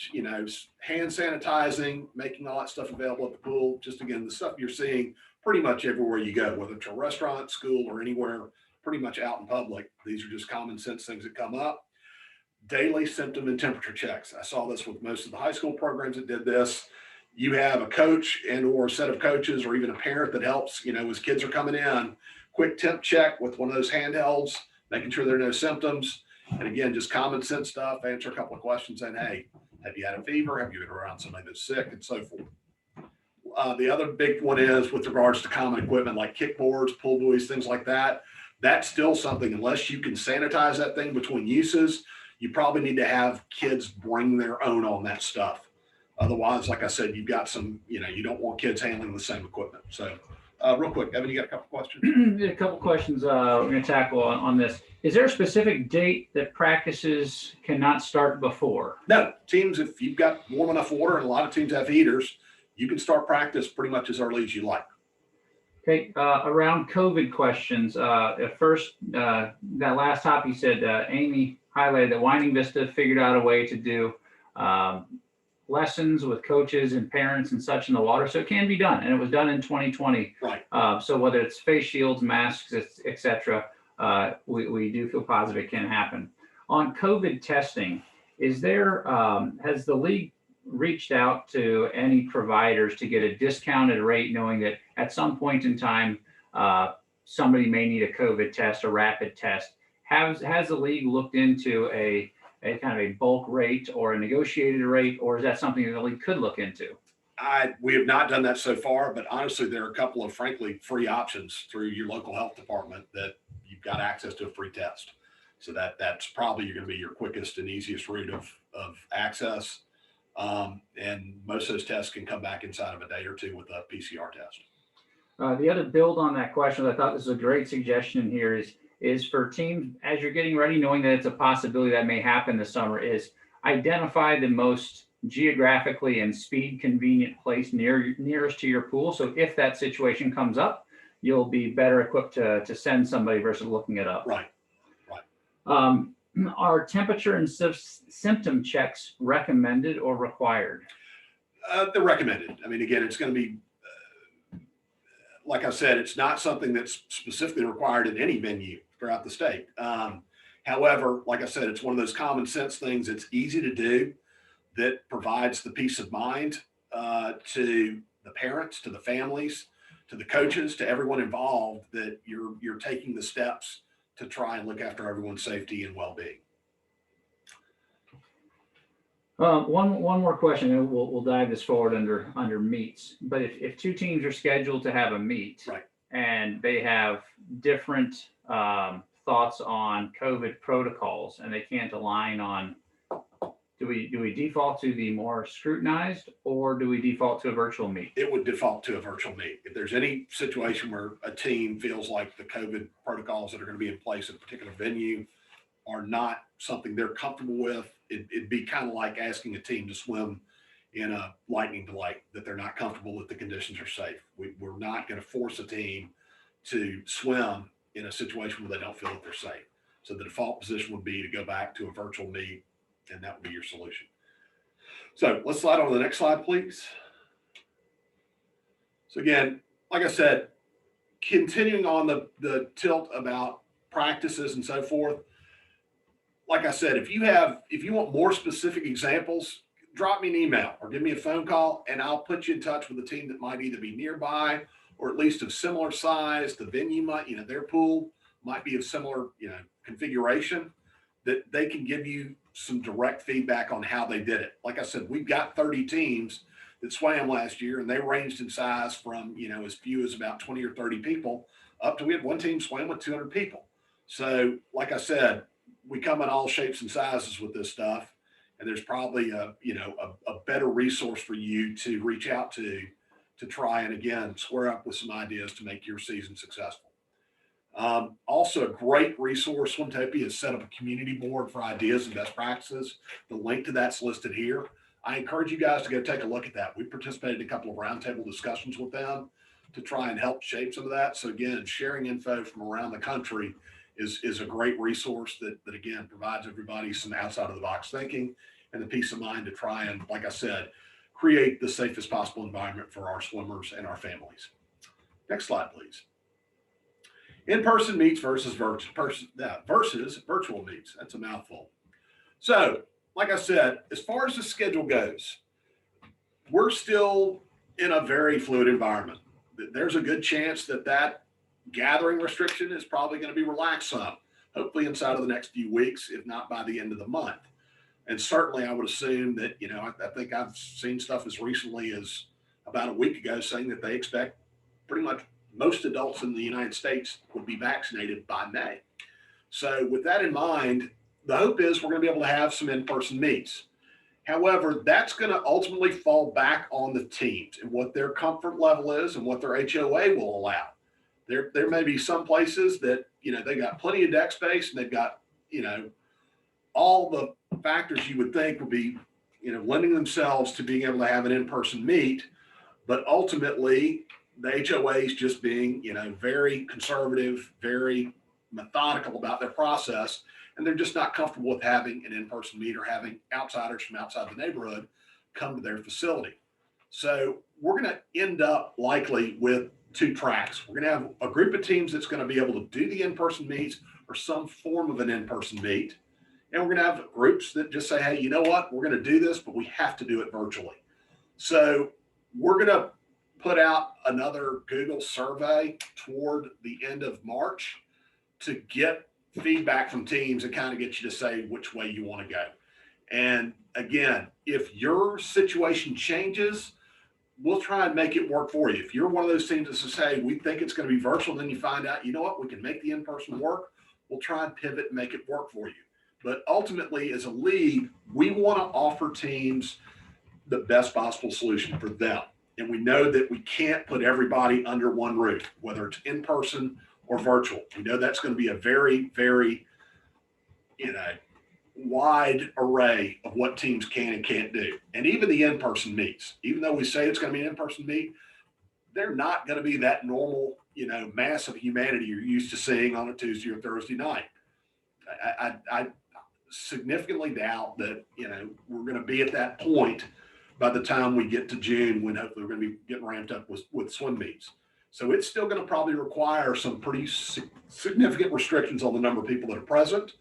hand sanitizing, making all that stuff available at the pool. Just again, the stuff you're seeing pretty much everywhere you go, whether it's a restaurant, school, or anywhere pretty much out in public. These are just common sense things that come up. Daily symptom and temperature checks. I saw this with most of the high school programs that did this. You have a coach and or a set of coaches or even a parent that helps, as kids are coming in, quick temp check with one of those handhelds, making sure there are no symptoms. And again, just common sense stuff, answer a couple of questions saying, hey, have you had a fever? Have you been around somebody that's sick, and so forth. The other big one is with regards to common equipment like kickboards, pull buoys, things like that. That's still something, unless you can sanitize that thing between uses, you probably need to have kids bring their own on that stuff. Otherwise, like I said, you've got some, you don't want kids handling the same equipment. So real quick, Evan, you got a couple questions? A couple questions we're going to tackle on this. Is there a specific date that practices cannot start before? No, teams, if you've got warm enough water, and a lot of teams have heaters, you can start practice pretty much as early as you like. Okay, around COVID questions. At first, that last topic, you said Amy highlighted that Winding Vista figured out a way to do lessons with coaches and parents and such in the water. So it can be done, and it was done in 2020. Right. So whether it's face shields, masks, etc., we do feel positive it can happen. On COVID testing, is there, has the league reached out to any providers to get a discounted rate, knowing that at some point in time, somebody may need a COVID test, a rapid test? Has the league looked into a kind of a bulk rate or a negotiated rate, or is that something that the league could look into? We have not done that so far, but honestly, there are a couple of, frankly, free options through your local health department that you've got access to a free test. So that's probably going to be your quickest and easiest route of access. And most of those tests can come back inside of a day or two with a PCR test. The other build on that question, I thought this is a great suggestion here is for teams, as you're getting ready, knowing that it's a possibility that may happen this summer, is identify the most geographically and speed convenient place nearest to your pool. So if that situation comes up, you'll be better equipped to send somebody versus looking it up. Right. Are temperature and symptom checks recommended or required? They're recommended. I mean, again, it's going to be, like I said, it's not something that's specifically required in any venue throughout the state. However, like I said, it's one of those common sense things. It's easy to do that provides the peace of mind to the parents, to the families, to the coaches, to everyone involved, that you're taking the steps to try and look after everyone's safety and well-being. One more question, and we'll dive this forward under meets. But if two teams are scheduled to have a meet, right, and they have different thoughts on COVID protocols, and they can't align on, do we default to the more scrutinized, or do we default to a virtual meet? It would default to a virtual meet. If there's any situation where a team feels like the COVID protocols that are going to be in place at a particular venue are not something they're comfortable with, it'd be kind of like asking a team to swim in a lightning delay, that they're not comfortable that the conditions are safe. We're not going to force a team to swim in a situation where they don't feel that they're safe. So the default position would be to go back to a virtual meet, and that would be your solution. So let's slide on to the next slide, please. So again, like I said, continuing on the tilt about practices and so forth, like I said, if you want more specific examples, drop me an email or give me a phone call, and I'll put you in touch with a team that might either be nearby or at least of similar size. The venue might, their pool might be of similar, configuration, that they can give you some direct feedback on how they did it. Like I said, we've got 30 teams that swam last year, and they ranged in size from, as few as about 20 or 30 people up to, we had one team swam with 200 people. So like I said, we come in all shapes and sizes with this stuff, and there's probably a better resource for you to reach out to try and, again, square up with some ideas to make your season successful. Also a great resource, Swimtopia has set up a community board for ideas and best practices. The link to that's listed here. I encourage you guys to go take a look at that. We participated in a couple of roundtable discussions with them to try and help shape some of that. So again, sharing info from around the country is a great resource that again provides everybody some outside of the box thinking and the peace of mind to try and, like I said, create the safest possible environment for our swimmers and our families. Next slide, please. In-person meets versus virtual meets. That's a mouthful. So, like I said, as far as the schedule goes, we're still in a very fluid environment. There's a good chance that gathering restriction is probably going to be relaxed some, hopefully inside of the next few weeks, if not by the end of the month. And certainly I would assume that, I think I've seen stuff as recently as about a week ago saying that they expect pretty much most adults in the United States would be vaccinated by May. So with that in mind, the hope is we're going to be able to have some in-person meets. However, that's going to ultimately fall back on the teams and what their comfort level is and what their HOA will allow. There may be some places that, they got plenty of deck space and they've got, all the factors you would think would be, lending themselves to being able to have an in-person meet. But ultimately, the HOAs just being, very conservative, very methodical about their process, and they're just not comfortable with having an in-person meet or having outsiders from outside the neighborhood come to their facility. So we're going to end up likely with two tracks. We're going to have a group of teams that's going to be able to do the in-person meets or some form of an in-person meet. And we're going to have groups that just say, hey, you know what, we're going to do this, but we have to do it virtually. So we're going to put out another Google survey toward the end of March to get feedback from teams and kind of get you to say which way you want to go. And again, if your situation changes, we'll try and make it work for you. If you're one of those teams that says, hey, we think it's going to be virtual, then you find out, you know what, we can make the in-person work, we'll try and pivot and make it work for you. But ultimately, as a league, we want to offer teams the best possible solution for them. And we know that we can't put everybody under one roof, whether it's in person or virtual. We know that's going to be a very, very, wide array of what teams can and can't do. And even the in-person meets, even though we say it's going to be an in-person meet, they're not going to be that normal, mass of humanity you're used to seeing on a Tuesday or Thursday night. I significantly doubt that, we're going to be at that point by the time we get to June, when hopefully we're going to be getting ramped up with swim meets. So it's still going to probably require some pretty significant restrictions on the number of people that are present.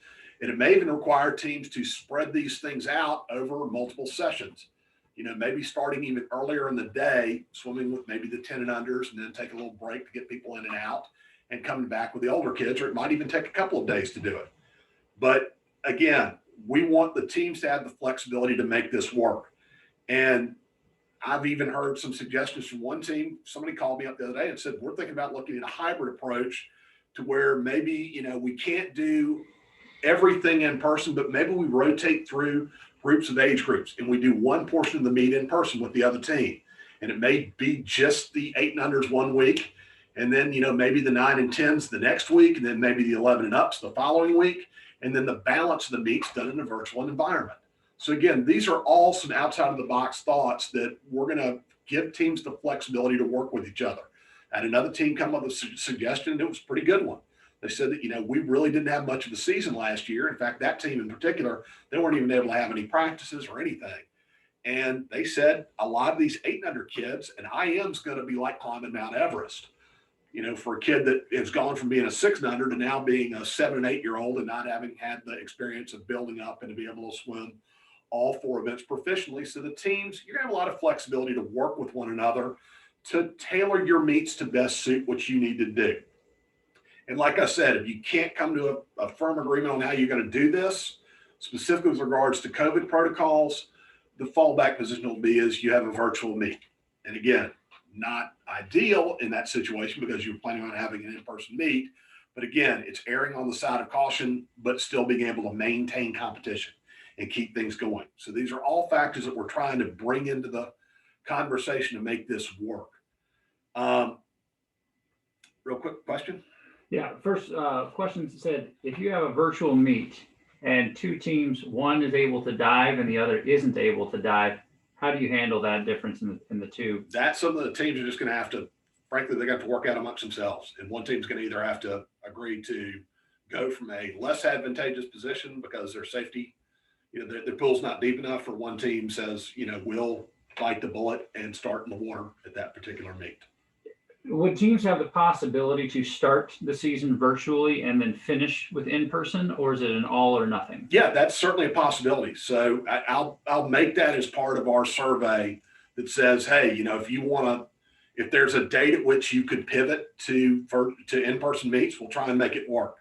And it may even require teams to spread these things out over multiple sessions. Maybe starting even earlier in the day, swimming with maybe the 10 and unders, and then take a little break to get people in and out, and coming back with the older kids, or it might even take a couple of days to do it. But again, we want the teams to have the flexibility to make this work. And I've even heard some suggestions from one team. Somebody called me up the other day and said, we're thinking about looking at a hybrid approach to where maybe, we can't do everything in person, but maybe we rotate through groups of age groups and we do one portion of the meet in person with the other team. And it may be just the 8 and unders one week, and then, maybe the 9 and 10s the next week, and then maybe the 11 and ups the following week. And then the balance of the meets done in a virtual environment. So again, these are all some outside of the box thoughts that we're going to give teams the flexibility to work with each other. I had another team come up with a suggestion, and it was a pretty good one. They said that, we really didn't have much of a season last year. In fact, that team in particular, they weren't even able to have any practices or anything. And they said a lot of these 8 and under kids, and IM's going to be like climbing Mount Everest. For a kid that has gone from being a 6 and under to now being a 7 and 8 year old and not having had the experience of building up and to be able to swim all 4 events proficiently. So the teams, you're going to have a lot of flexibility to work with one another to tailor your meets to best suit what you need to do. And like I said, if you can't come to a firm agreement on how you're going to do this, specifically with regards to COVID protocols, the fallback position will be is you have a virtual meet. And again, not ideal in that situation because you're planning on having an in-person meet. But again, it's erring on the side of caution, but still being able to maintain competition and keep things going. So these are all factors that we're trying to bring into the conversation to make this work. Real quick question. Yeah, first question said, if you have a virtual meet and 2 teams, one is able to dive and the other isn't able to dive, how do you handle that difference in the two? That's something the teams are just going to have to, frankly, they're going to have to work out amongst themselves. And one team's going to either have to agree to go from a less advantageous position because their safety, their pool's not deep enough, or one team says, we'll bite the bullet and start in the water at that particular meet. Would teams have the possibility to start the season virtually and then finish with in-person, or is it an all or nothing? Yeah, that's certainly a possibility. So I'll make that as part of our survey that says, hey, if there's a date at which you could pivot to in-person meets, we'll try and make it work.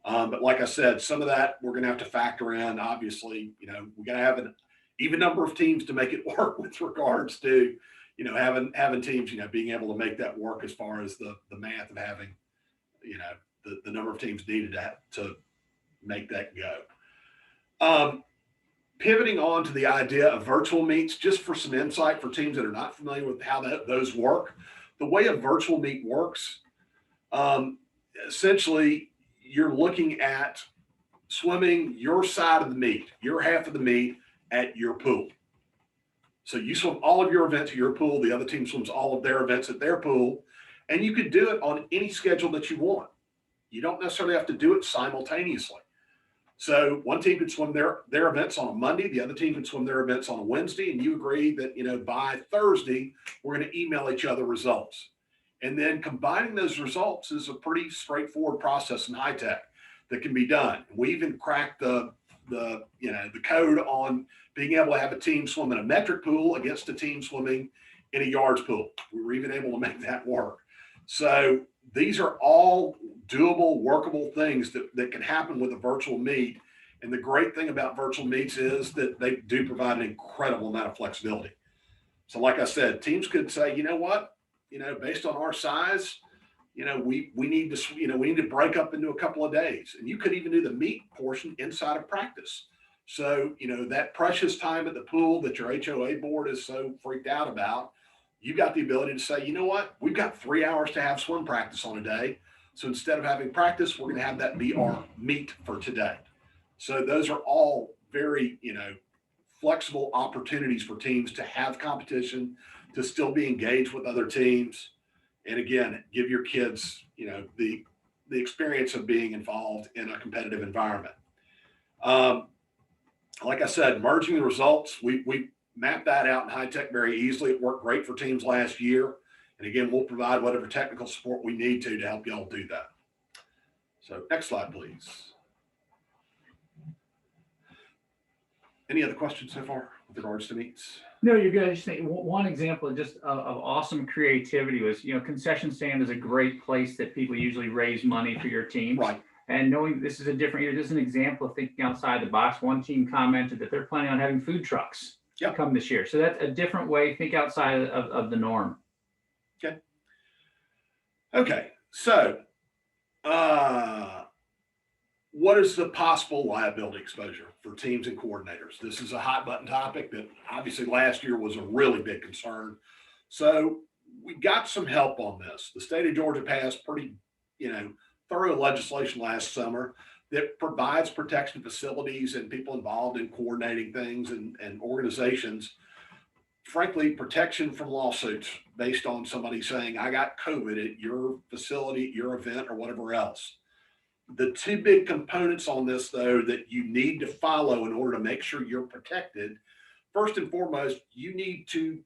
But like I said, some of that we're going to have to factor in. Obviously, we're going to have an even number of teams to make it work with regards to, having teams, being able to make that work as far as the math of having, the number of teams needed to make that go. Pivoting on to the idea of virtual meets, just for some insight for teams that are not familiar with how those work. The way a virtual meet works, essentially, you're looking at swimming your side of the meet, your half of the meet at your pool. So you swim all of your events at your pool. The other team swims all of their events at their pool. And you can do it on any schedule that you want. You don't necessarily have to do it simultaneously. So one team could swim their events on a Monday. The other team could swim their events on a Wednesday. And you agree that, by Thursday, we're going to email each other results. And then combining those results is a pretty straightforward process in high tech that can be done. We even cracked the code on being able to have a team swim in a metric pool against a team swimming in a yards pool. We were even able to make that work. So these are all doable, workable things that can happen with a virtual meet. And the great thing about virtual meets is that they do provide an incredible amount of flexibility. So like I said, teams could say, you know what, based on our size, we need to break up into a couple of days, and you could even do the meet portion inside of practice. So, that precious time at the pool that your HOA board is so freaked out about, you've got the ability to say, you know what, we've got 3 hours to have swim practice on a day. So instead of having practice, we're going to have that be our meet for today. So those are all very, flexible opportunities for teams to have competition, to still be engaged with other teams. And again, give your kids, the experience of being involved in a competitive environment. Like I said, merging the results, we mapped that out in high tech very easily. It worked great for teams last year. And again, we'll provide whatever technical support we need to help y'all do that. So next slide, please. Any other questions so far with regards to meets? No, you're good. I just think one example of awesome creativity was, concession stand is a great place that people usually raise money for your teams. Right. And knowing this is a different year, this is an example of thinking outside the box. One team commented that they're planning on having food trucks come this year. So that's a different way. Think outside of the norm. Okay. So, what is the possible liability exposure for teams and coordinators? This is a hot button topic that obviously last year was a really big concern. So we got some help on this. The state of Georgia passed pretty, thorough legislation last summer that provides protection facilities and people involved in coordinating things and organizations, frankly, protection from lawsuits based on somebody saying, I got COVID at your facility, your event, or whatever else. The two big components on this, though, that you need to follow in order to make sure you're protected, first and foremost, you need to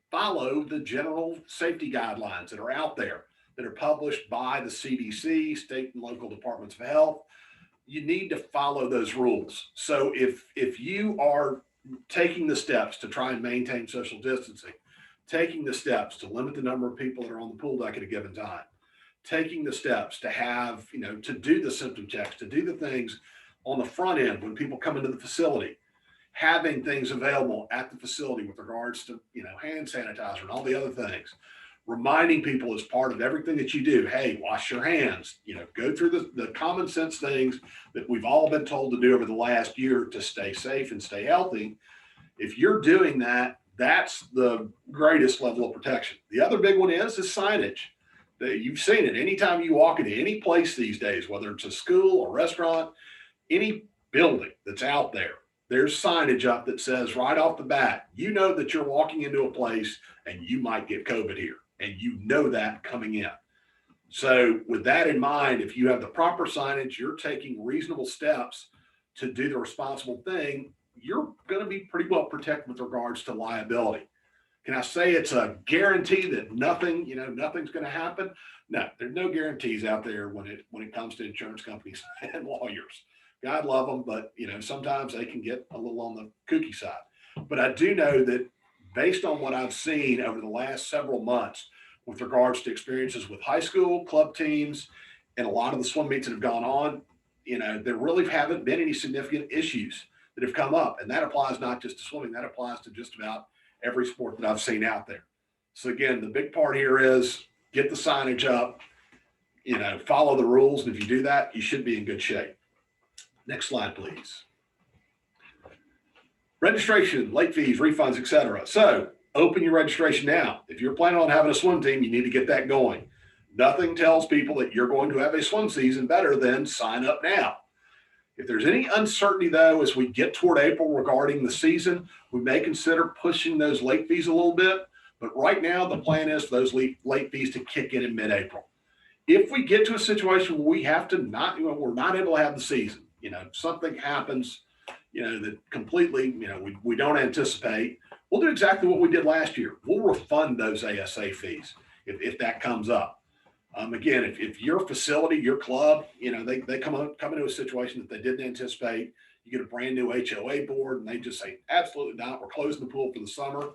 follow the general safety guidelines that are out there, that are published by the CDC, state and local departments of health. You need to follow those rules. So if you are taking the steps to try and maintain social distancing, taking the steps to limit the number of people that are on the pool deck at a given time, taking the steps to have, to do the symptom checks, to do the things on the front end when people come into the facility, having things available at the facility with regards to, hand sanitizer and all the other things, reminding people as part of everything that you do, hey, wash your hands, go through the common sense things that we've all been told to do over the last year to stay safe and stay healthy. If you're doing that, that's the greatest level of protection. The other big one is signage. You've seen it. Anytime you walk into any place these days, whether it's a school or restaurant, any building that's out there, there's signage up that says right off the bat, that you're walking into a place and you might get COVID here, and that coming in. So with that in mind, if you have the proper signage, you're taking reasonable steps to do the responsible thing, you're going to be pretty well protected with regards to liability. Can I say it's a guarantee that nothing's going to happen? No, there's no guarantees out there when it comes to insurance companies and lawyers. God love them, but sometimes they can get a little on the kooky side. But I do know that based on what I've seen over the last several months with regards to experiences with high school club teams and a lot of the swim meets that have gone on, there really haven't been any significant issues that have come up. And that applies not just to swimming, that applies to just about every sport that I've seen out there. So again, the big part here is get the signage up, follow the rules. And if you do that, you should be in good shape. Next slide, please. Registration, late fees, refunds, etc. So open your registration now. If you're planning on having a swim team, you need to get that going. Nothing tells people that you're going to have a swim season better than sign up now. If there's any uncertainty, though, as we get toward April regarding the season, we may consider pushing those late fees a little bit. But right now, the plan is for those late fees to kick in mid-April. If we get to a situation where we have to we're not able to have the season, something happens, that completely, we don't anticipate, we'll do exactly what we did last year. We'll refund those ASA fees if that comes up. Again, if your facility, your club, they come into a situation that they didn't anticipate, you get a brand new HOA board and they just say, absolutely not, we're closing the pool for the summer.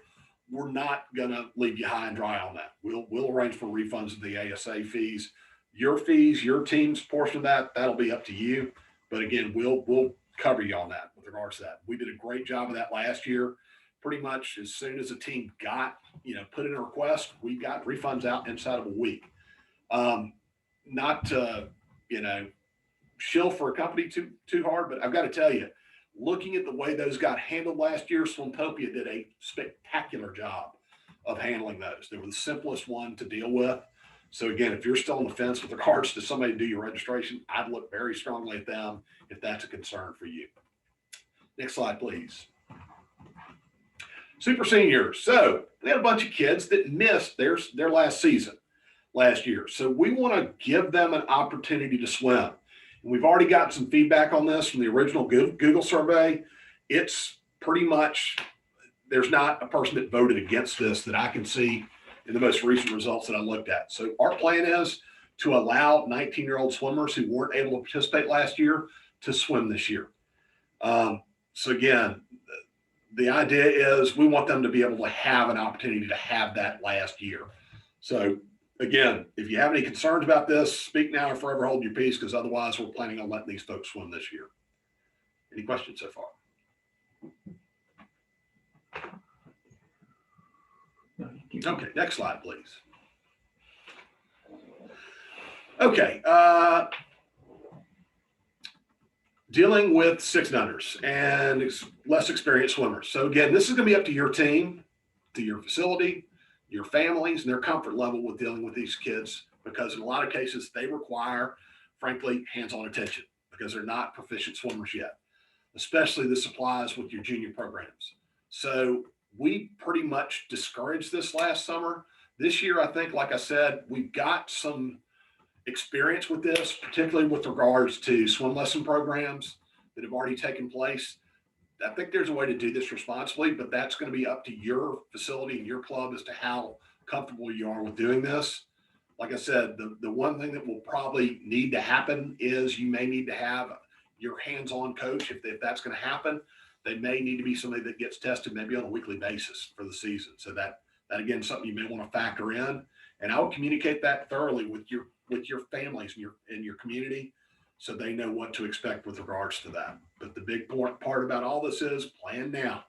We're not going to leave you high and dry on that. We'll arrange for refunds of the ASA fees. Your fees, your team's portion of that'll be up to you. But again, we'll cover you on that with regards to that. We did a great job of that last year. Pretty much as soon as a team got, put in a request, we got refunds out inside of a week. Not to, shill for a company too hard, but I've got to tell you, looking at the way those got handled last year, Swimtopia did a spectacular job of handling those. They were the simplest one to deal with. So again, if you're still on the fence with regards to somebody to do your registration, I'd look very strongly at them if that's a concern for you. Next slide, please. Super seniors. So we had a bunch of kids that missed their last season last year. So we want to give them an opportunity to swim. And we've already gotten some feedback on this from the original Google survey. It's pretty much, there's not a person that voted against this that I can see in the most recent results that I looked at. So our plan is to allow 19-year-old swimmers who weren't able to participate last year to swim this year. So again, the idea is we want them to be able to have an opportunity to have that last year. So again, if you have any concerns about this, speak now or forever hold your peace, because otherwise we're planning on letting these folks swim this year. Any questions so far? Okay, next slide, please. Okay, dealing with 6 and unders and less experienced swimmers. So again, this is going to be up to your team, to your facility, your families, and their comfort level with dealing with these kids, because in a lot of cases they require, frankly, hands-on attention because they're not proficient swimmers yet. Especially this applies with your junior programs. So we pretty much discouraged this last summer. This year, I think, like I said, we've got some experience with this, particularly with regards to swim lesson programs that have already taken place. I think there's a way to do this responsibly, but that's going to be up to your facility and your club as to how comfortable you are with doing this. Like I said, the one thing that will probably need to happen is you may need to have your hands-on coach. If that's going to happen, they may need to be somebody that gets tested maybe on a weekly basis for the season. So that again, something you may want to factor in. And I would communicate that thoroughly with your families and your community, so they know what to expect with regards to that. But the big part about all this is plan now,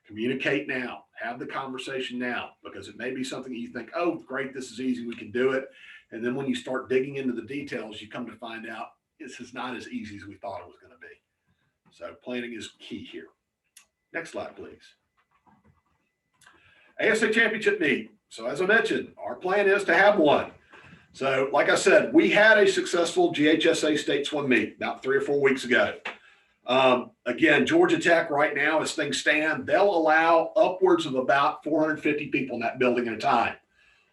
communicate now, have the conversation now, because it may be something that you think, oh, great, this is easy, we can do it. And then when you start digging into the details, you come to find out this is not as easy as we thought it was going to be. So planning is key here. Next slide, please. ASA Championship meet. So as I mentioned, our plan is to have one. So like I said, we had a successful GHSA state swim meet about 3 or 4 weeks ago. Again, Georgia Tech right now, as things stand, they'll allow upwards of about 450 people in that building at a time.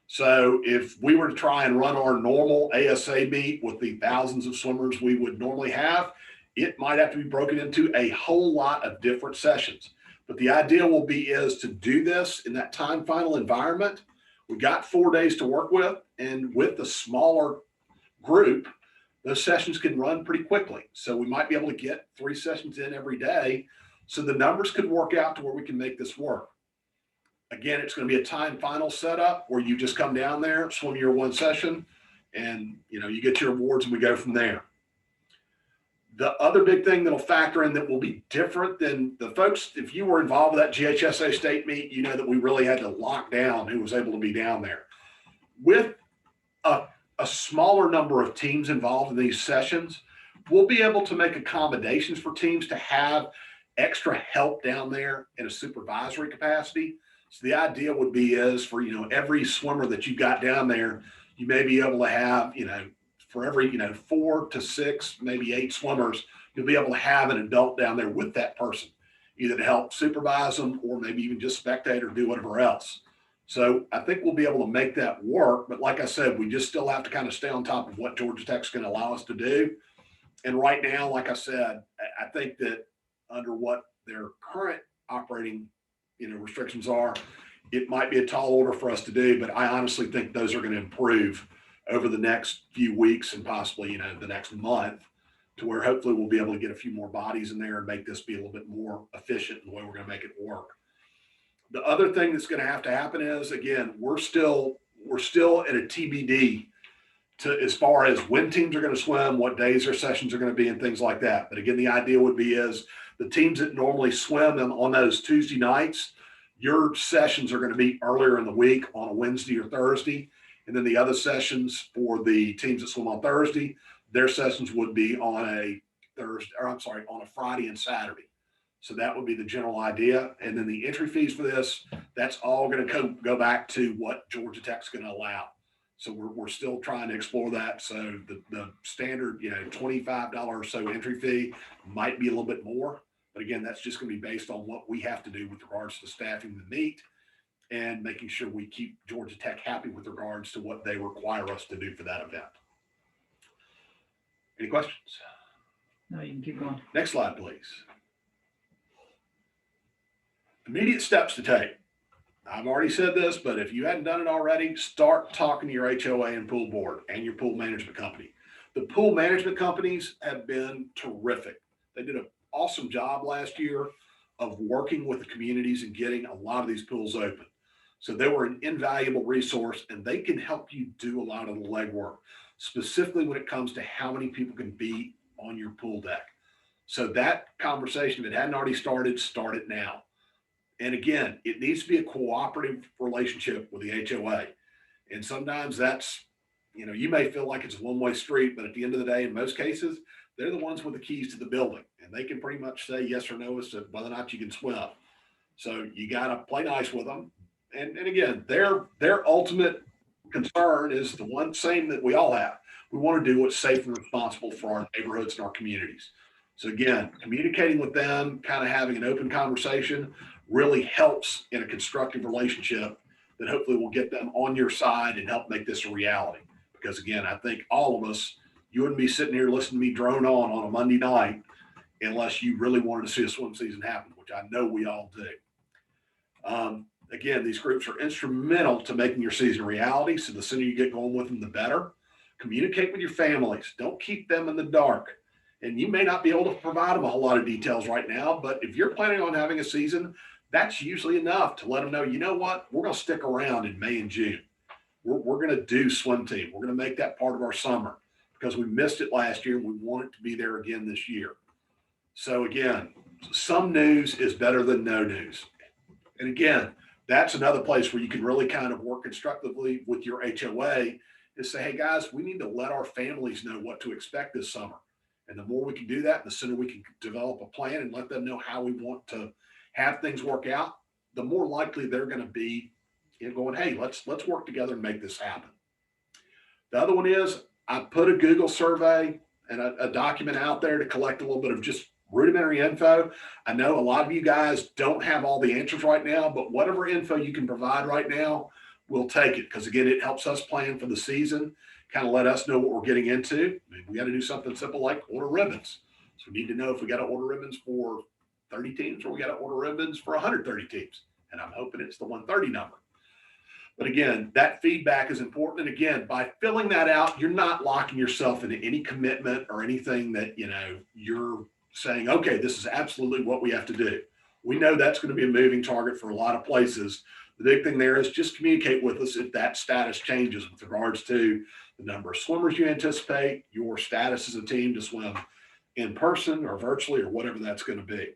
So if we were to try and run our normal ASA meet with the thousands of swimmers we would normally have, it might have to be broken into a whole lot of different sessions. But the idea is to do this in that time final environment. We got 4 days to work with, and with the smaller group, those sessions can run pretty quickly. So we might be able to get 3 sessions in every day. So the numbers could work out to where we can make this work. Again, it's going to be a time final setup where you just come down there, swim your 1 session, and you get your awards and we go from there. The other big thing that'll factor in that will be different than the folks, if you were involved with that GHSA state meet, you know that we really had to lock down who was able to be down there. With a smaller number of teams involved in these sessions, we'll be able to make accommodations for teams to have extra help down there in a supervisory capacity. So the idea would be is for, every swimmer that you got down there, you may be able to have, for every, 4 to 6, maybe 8 swimmers, you'll be able to have an adult down there with that person, either to help supervise them or maybe even just spectate or do whatever else. So I think we'll be able to make that work. But like I said, we just still have to kind of stay on top of what Georgia Tech's going to allow us to do. And right now, like I said, I think that under what their current operating, restrictions are, it might be a tall order for us to do, but I honestly think those are going to improve over the next few weeks and possibly, the next month, to where hopefully we'll be able to get a few more bodies in there and make this be a little bit more efficient in the way we're going to make it work. The other thing that's going to have to happen is, again, we're still at a TBD as far as when teams are going to swim, what days their sessions are going to be, and things like that. But again, the idea would be is the teams that normally swim on those Tuesday nights, your sessions are going to be earlier in the week on a Wednesday or Thursday. And then the other sessions for the teams that swim on Thursday, their sessions would be on a on a Friday and Saturday. So that would be the general idea. And then the entry fees for this, that's all going to go back to what Georgia Tech's going to allow. So we're still trying to explore that. So the standard, $25 or so entry fee might be a little bit more. But again, that's just going to be based on what we have to do with regards to staffing the meet and making sure we keep Georgia Tech happy with regards to what they require us to do for that event. Any questions? No, you can keep going. Next slide, please. Immediate steps to take. I've already said this, but if you hadn't done it already, start talking to your HOA and pool board and your pool management company. The pool management companies have been terrific. They did an awesome job last year of working with the communities and getting a lot of these pools open. So they were an invaluable resource, and they can help you do a lot of the legwork, specifically when it comes to how many people can be on your pool deck. So that conversation, if it hadn't already started, start it now. And again, it needs to be a cooperative relationship with the HOA. And sometimes that's, you may feel like it's a one-way street, but at the end of the day, in most cases, they're the ones with the keys to the building, and they can pretty much say yes or no as to whether or not you can swim. So you got to play nice with them. And again, their ultimate concern is the one same that we all have. We want to do what's safe and responsible for our neighborhoods and our communities. So again, communicating with them, kind of having an open conversation really helps in a constructive relationship that hopefully will get them on your side and help make this a reality. Because again, I think all of us, you wouldn't be sitting here listening to me drone on a Monday night unless you really wanted to see a swim season happen, which I know we all do. Again, these groups are instrumental to making your season a reality. So the sooner you get going with them, the better. Communicate with your families. Don't keep them in the dark. And you may not be able to provide them a whole lot of details right now, but if you're planning on having a season, that's usually enough to let them know, you know what, we're going to stick around in May and June. We're going to do swim team. We're going to make that part of our summer because we missed it last year and we want it to be there again this year. So again, some news is better than no news. And again, that's another place where you can really kind of work constructively with your HOA is say, hey guys, we need to let our families know what to expect this summer. And the more we can do that, the sooner we can develop a plan and let them know how we want to have things work out, the more likely they're going to be going, hey, let's work together and make this happen. The other one is I put a Google survey and a document out there to collect a little bit of just rudimentary info. I know a lot of you guys don't have all the answers right now, but whatever info you can provide right now, we'll take it. Because again, it helps us plan for the season, kind of let us know what we're getting into. I mean, we got to do something simple like order ribbons. So we need to know if we got to order ribbons for 30 teams or we got to order ribbons for 130 teams. And I'm hoping it's the 130 number. But again, that feedback is important. And again, by filling that out, you're not locking yourself into any commitment or anything that, you're saying, okay, this is absolutely what we have to do. We know that's going to be a moving target for a lot of places. The big thing there is just communicate with us if that status changes with regards to the number of swimmers you anticipate, your status as a team to swim in person or virtually or whatever that's going to be.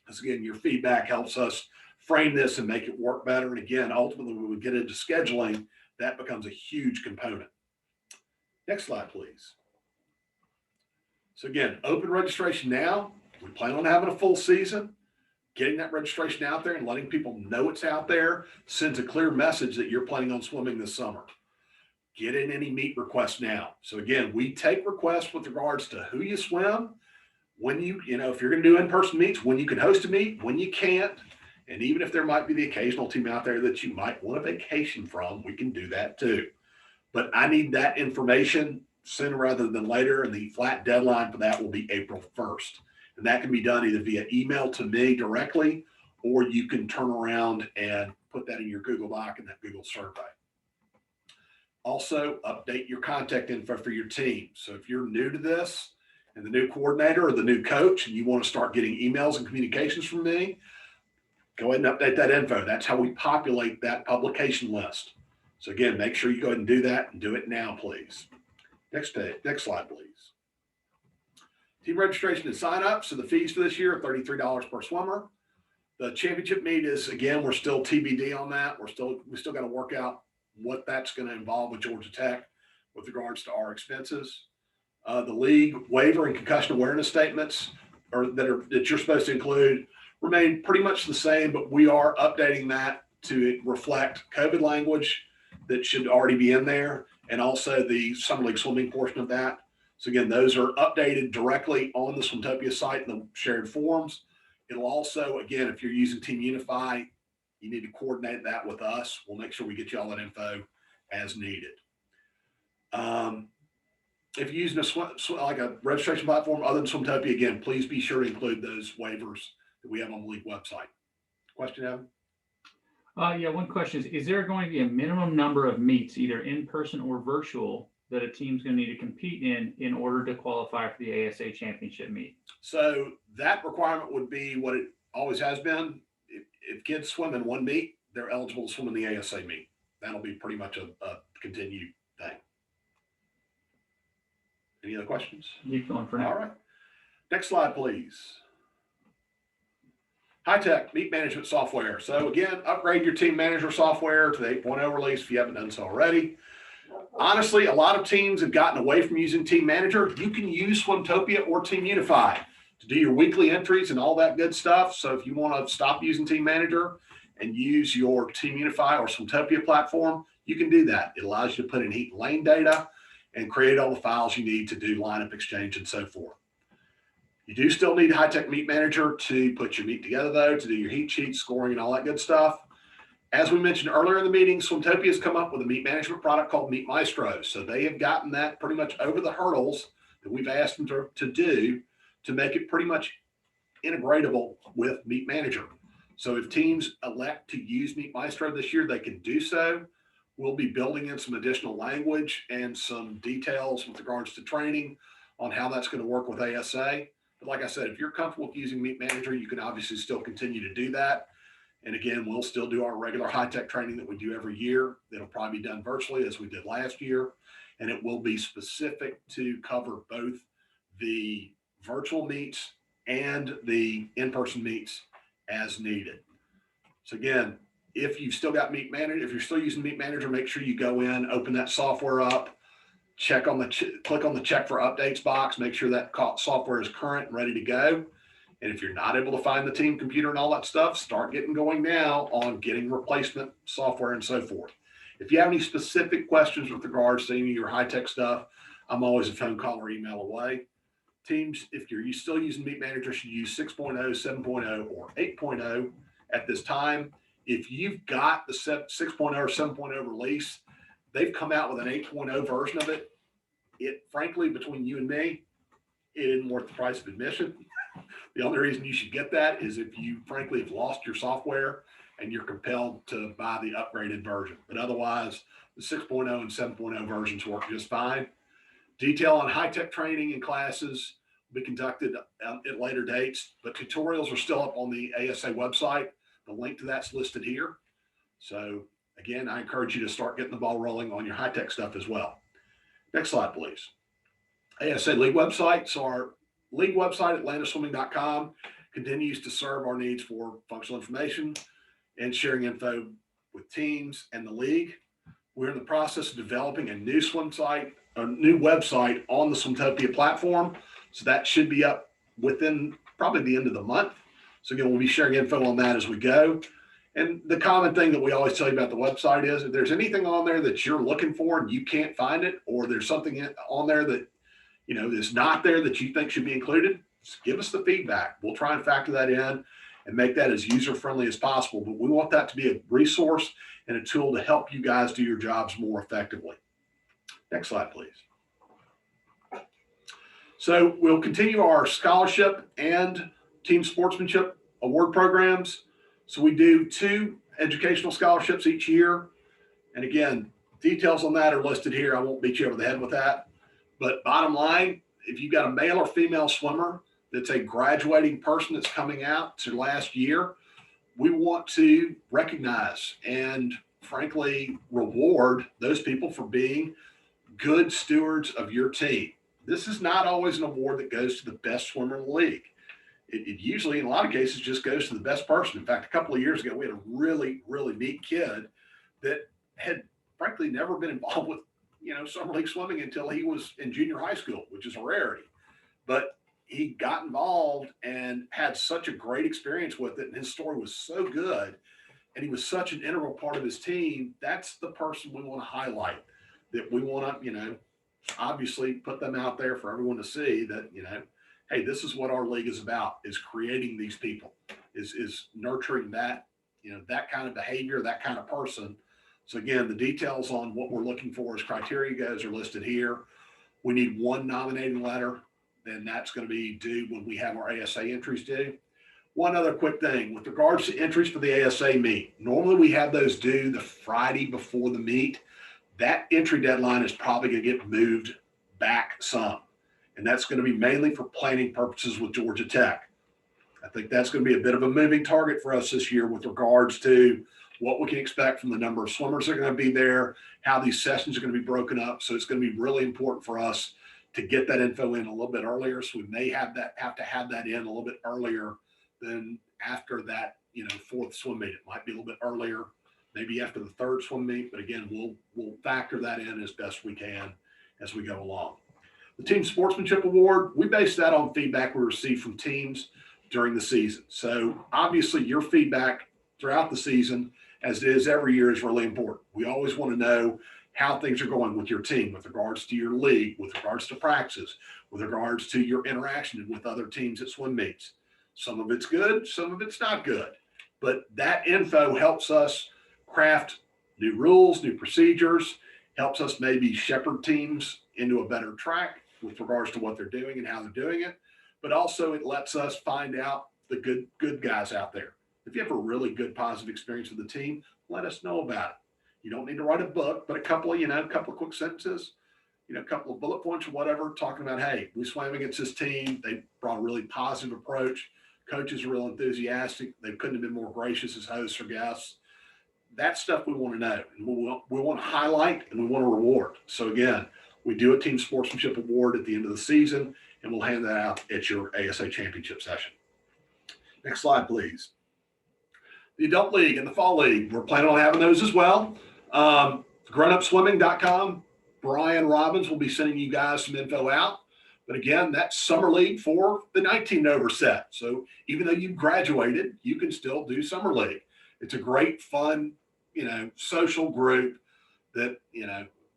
Because again, your feedback helps us frame this and make it work better. And again, ultimately, when we get into scheduling, that becomes a huge component. Next slide, please. So again, open registration now. We plan on having a full season. Getting that registration out there and letting people know it's out there sends a clear message that you're planning on swimming this summer. Get in any meet requests now. So again, we take requests with regards to who you swim, when if you're going to do in-person meets, when you can host a meet, when you can't. And even if there might be the occasional team out there that you might want a vacation from, we can do that too. But I need that information sooner rather than later. And the flat deadline for that will be April 1st. And that can be done either via email to me directly, or you can turn around and put that in your Google Doc in that Google survey. Also, update your contact info for your team. So if you're new to this and the new coordinator or the new coach and you want to start getting emails and communications from me, go ahead and update that info. That's how we populate that publication list. So again, make sure you go ahead and do that and do it now, please. Next slide, please. Team registration and sign up. So the fees for this year are $33 per swimmer. The championship meet is, again, we're still TBD on that. We still got to work out what that's going to involve with Georgia Tech with regards to our expenses. The league waiver and concussion awareness statements that you're supposed to include remain pretty much the same, but we are updating that to reflect COVID language that should already be in there, and also the Summer League swimming portion of that. So again, those are updated directly on the Swimtopia site in the shared forms. It'll also, again, if you're using Team Unify, you need to coordinate that with us. We'll make sure we get you all that info as needed. If you're using like a registration platform other than Swimtopia, again, please be sure to include those waivers that we have on the league website. Question, Evan? Yeah, one question is there going to be a minimum number of meets, either in person or virtual, that a team's going to need to compete in order to qualify for the ASA championship meet? So that requirement would be what it always has been. If kids swim in one meet, they're eligible to swim in the ASA meet. That'll be pretty much a continued thing. Any other questions? Keep going for now. All right. Next slide, please. High-tech meet management software. So again, upgrade your team manager software to the 8.0 release if you haven't done so already. Honestly, a lot of teams have gotten away from using Team Manager. You can use Swimtopia or Team Unify to do your weekly entries and all that good stuff. So if you want to stop using Team Manager and use your Team Unify or Swimtopia platform, you can do that. It allows you to put in heat and lane data and create all the files you need to do lineup exchange and so forth. You do still need High-Tech Meet Manager to put your meet together, though, to do your heat sheets, scoring, and all that good stuff. As we mentioned earlier in the meeting, Swimtopia has come up with a meet management product called Meet Maestro. So they have gotten that pretty much over the hurdles that we've asked them to do to make it pretty much integratable with Meet Manager. So if teams elect to use Meet Maestro this year, they can do so. We'll be building in some additional language and some details with regards to training on how that's going to work with ASA. But like I said, if you're comfortable with using Meet Manager, you can obviously still continue to do that. And again, we'll still do our regular high-tech training that we do every year. It'll probably be done virtually as we did last year. And it will be specific to cover both the virtual meets and the in-person meets as needed. So again, if you've still got Meet Manager, if you're still using Meet Manager, make sure you go in, open that software up, check on click on the check for updates box, make sure that software is current and ready to go. And if you're not able to find the team computer and all that stuff, start getting going now on getting replacement software and so forth. If you have any specific questions with regards to any of your high-tech stuff, I'm always a phone call or email away. Teams, if you're still using Meet Manager, should use 6.0, 7.0, or 8.0 at this time. If you've got the 6.0 or 7.0 release, they've come out with an 8.0 version of it. It, frankly, between you and me, it isn't worth the price of admission. The only reason you should get that is if you, frankly, have lost your software and you're compelled to buy the upgraded version. But otherwise, the 6.0 and 7.0 versions work just fine. Detail on high-tech training and classes will be conducted at later dates, but tutorials are still up on the ASA website. The link to that's listed here. So again, I encourage you to start getting the ball rolling on your high-tech stuff as well. Next slide, please. ASA League website. So our league website, atlantaswimming.com, continues to serve our needs for functional information and sharing info with teams and the league. We're in the process of developing a new website on the Swimtopia platform. So that should be up within probably the end of the month. So again, we'll be sharing info on that as we go. And the common thing that we always tell you about the website is if there's anything on there that you're looking for and you can't find it, or there's something on there that is not there that you think should be included, just give us the feedback. We'll try and factor that in and make that as user-friendly as possible. But we want that to be a resource and a tool to help you guys do your jobs more effectively. Next slide, please. So we'll continue our scholarship and team sportsmanship award programs. So we do 2 educational scholarships each year. And again, details on that are listed here. I won't beat you over the head with that. But bottom line, if you've got a male or female swimmer that's a graduating person that's coming out to last year, we want to recognize and frankly reward those people for being good stewards of your team. This is not always an award that goes to the best swimmer in the league. It usually, in a lot of cases, just goes to the best person. In fact, a couple of years ago, we had a really, really neat kid that had frankly never been involved with, summer league swimming until he was in junior high school, which is a rarity. But he got involved and had such a great experience with it. And his story was so good. And he was such an integral part of his team. That's the person we want to highlight, that we want to, obviously put them out there for everyone to see that, hey, this is what our league is about, is creating these people, is nurturing that, that kind of behavior, that kind of person. So again, the details on what we're looking for as criteria goes are listed here. We need one nominating letter, then that's going to be due when we have our ASA entries due. One other quick thing with regards to entries for the ASA meet. Normally we have those due the Friday before the meet. That entry deadline is probably going to get moved back some. And that's going to be mainly for planning purposes with Georgia Tech. I think that's going to be a bit of a moving target for us this year with regards to what we can expect from the number of swimmers that are going to be there, how these sessions are going to be broken up. So it's going to be really important for us to get that info in a little bit earlier. So we may have to have that in a little bit earlier than after that, fourth swim meet. It might be a little bit earlier, maybe after the third swim meet. But again, we'll factor that in as best we can as we go along. The Team Sportsmanship Award, we base that on feedback we received from teams during the season. So obviously your feedback throughout the season, as it is every year, is really important. We always want to know how things are going with your team, with regards to your league, with regards to practices, with regards to your interaction with other teams at swim meets. Some of it's good, some of it's not good. But that info helps us craft new rules, new procedures, helps us maybe shepherd teams into a better track with regards to what they're doing and how they're doing it. But also it lets us find out the good guys out there. If you have a really good positive experience with the team, let us know about it. You don't need to write a book, but a couple of quick sentences, a couple of bullet points or whatever, talking about, hey, we swam against this team. They brought a really positive approach. Coaches are real enthusiastic. They couldn't have been more gracious as hosts or guests. That's stuff we want to know. And we want to highlight and we want to reward. So again, we do a Team Sportsmanship Award at the end of the season, and we'll hand that out at your ASA championship session. Next slide, please. The Adult League and the Fall League, we're planning on having those as well. Grownupswimming.com, Brian Robbins will be sending you guys some info out. But again, that's summer league for the 19 and over set. So even though you've graduated, you can still do summer league. It's a great, fun, social group that,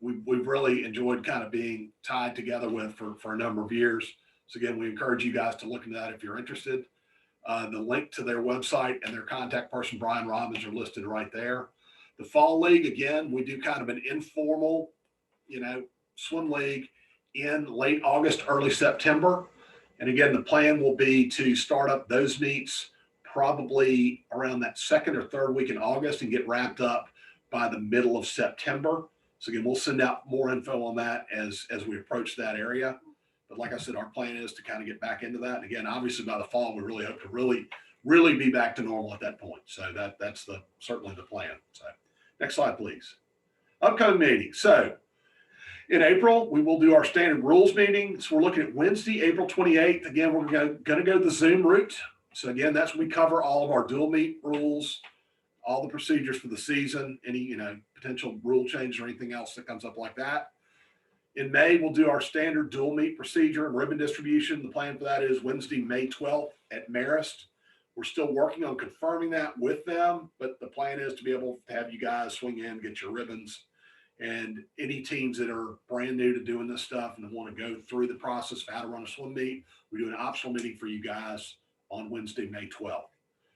we've really enjoyed kind of being tied together with for a number of years. So again, we encourage you guys to look into that if you're interested. The link to their website and their contact person, Brian Robbins, are listed right there. The Fall League, again, we do kind of an informal, swim league in late August, early September. And again, the plan will be to start up those meets probably around that second or third week in August and get wrapped up by the middle of September. So again, we'll send out more info on that as we approach that area. But like I said, our plan is to kind of get back into that. And again, obviously by the fall, we really hope to really be back to normal at that point. So that's certainly the plan. So next slide, please. Upcoming meetings. So in April, we will do our standard rules meeting. So we're looking at Wednesday, April 28th. Again, we're going to go the Zoom route. So again, that's when we cover all of our dual meet rules, all the procedures for the season, any, potential rule change or anything else that comes up like that. In May, we'll do our standard dual meet procedure and ribbon distribution. The plan for that is Wednesday, May 12th at Marist. We're still working on confirming that with them, but the plan is to be able to have you guys swing in, get your ribbons. And any teams that are brand new to doing this stuff and want to go through the process of how to run a swim meet, we do an optional meeting for you guys on Wednesday, May 12th.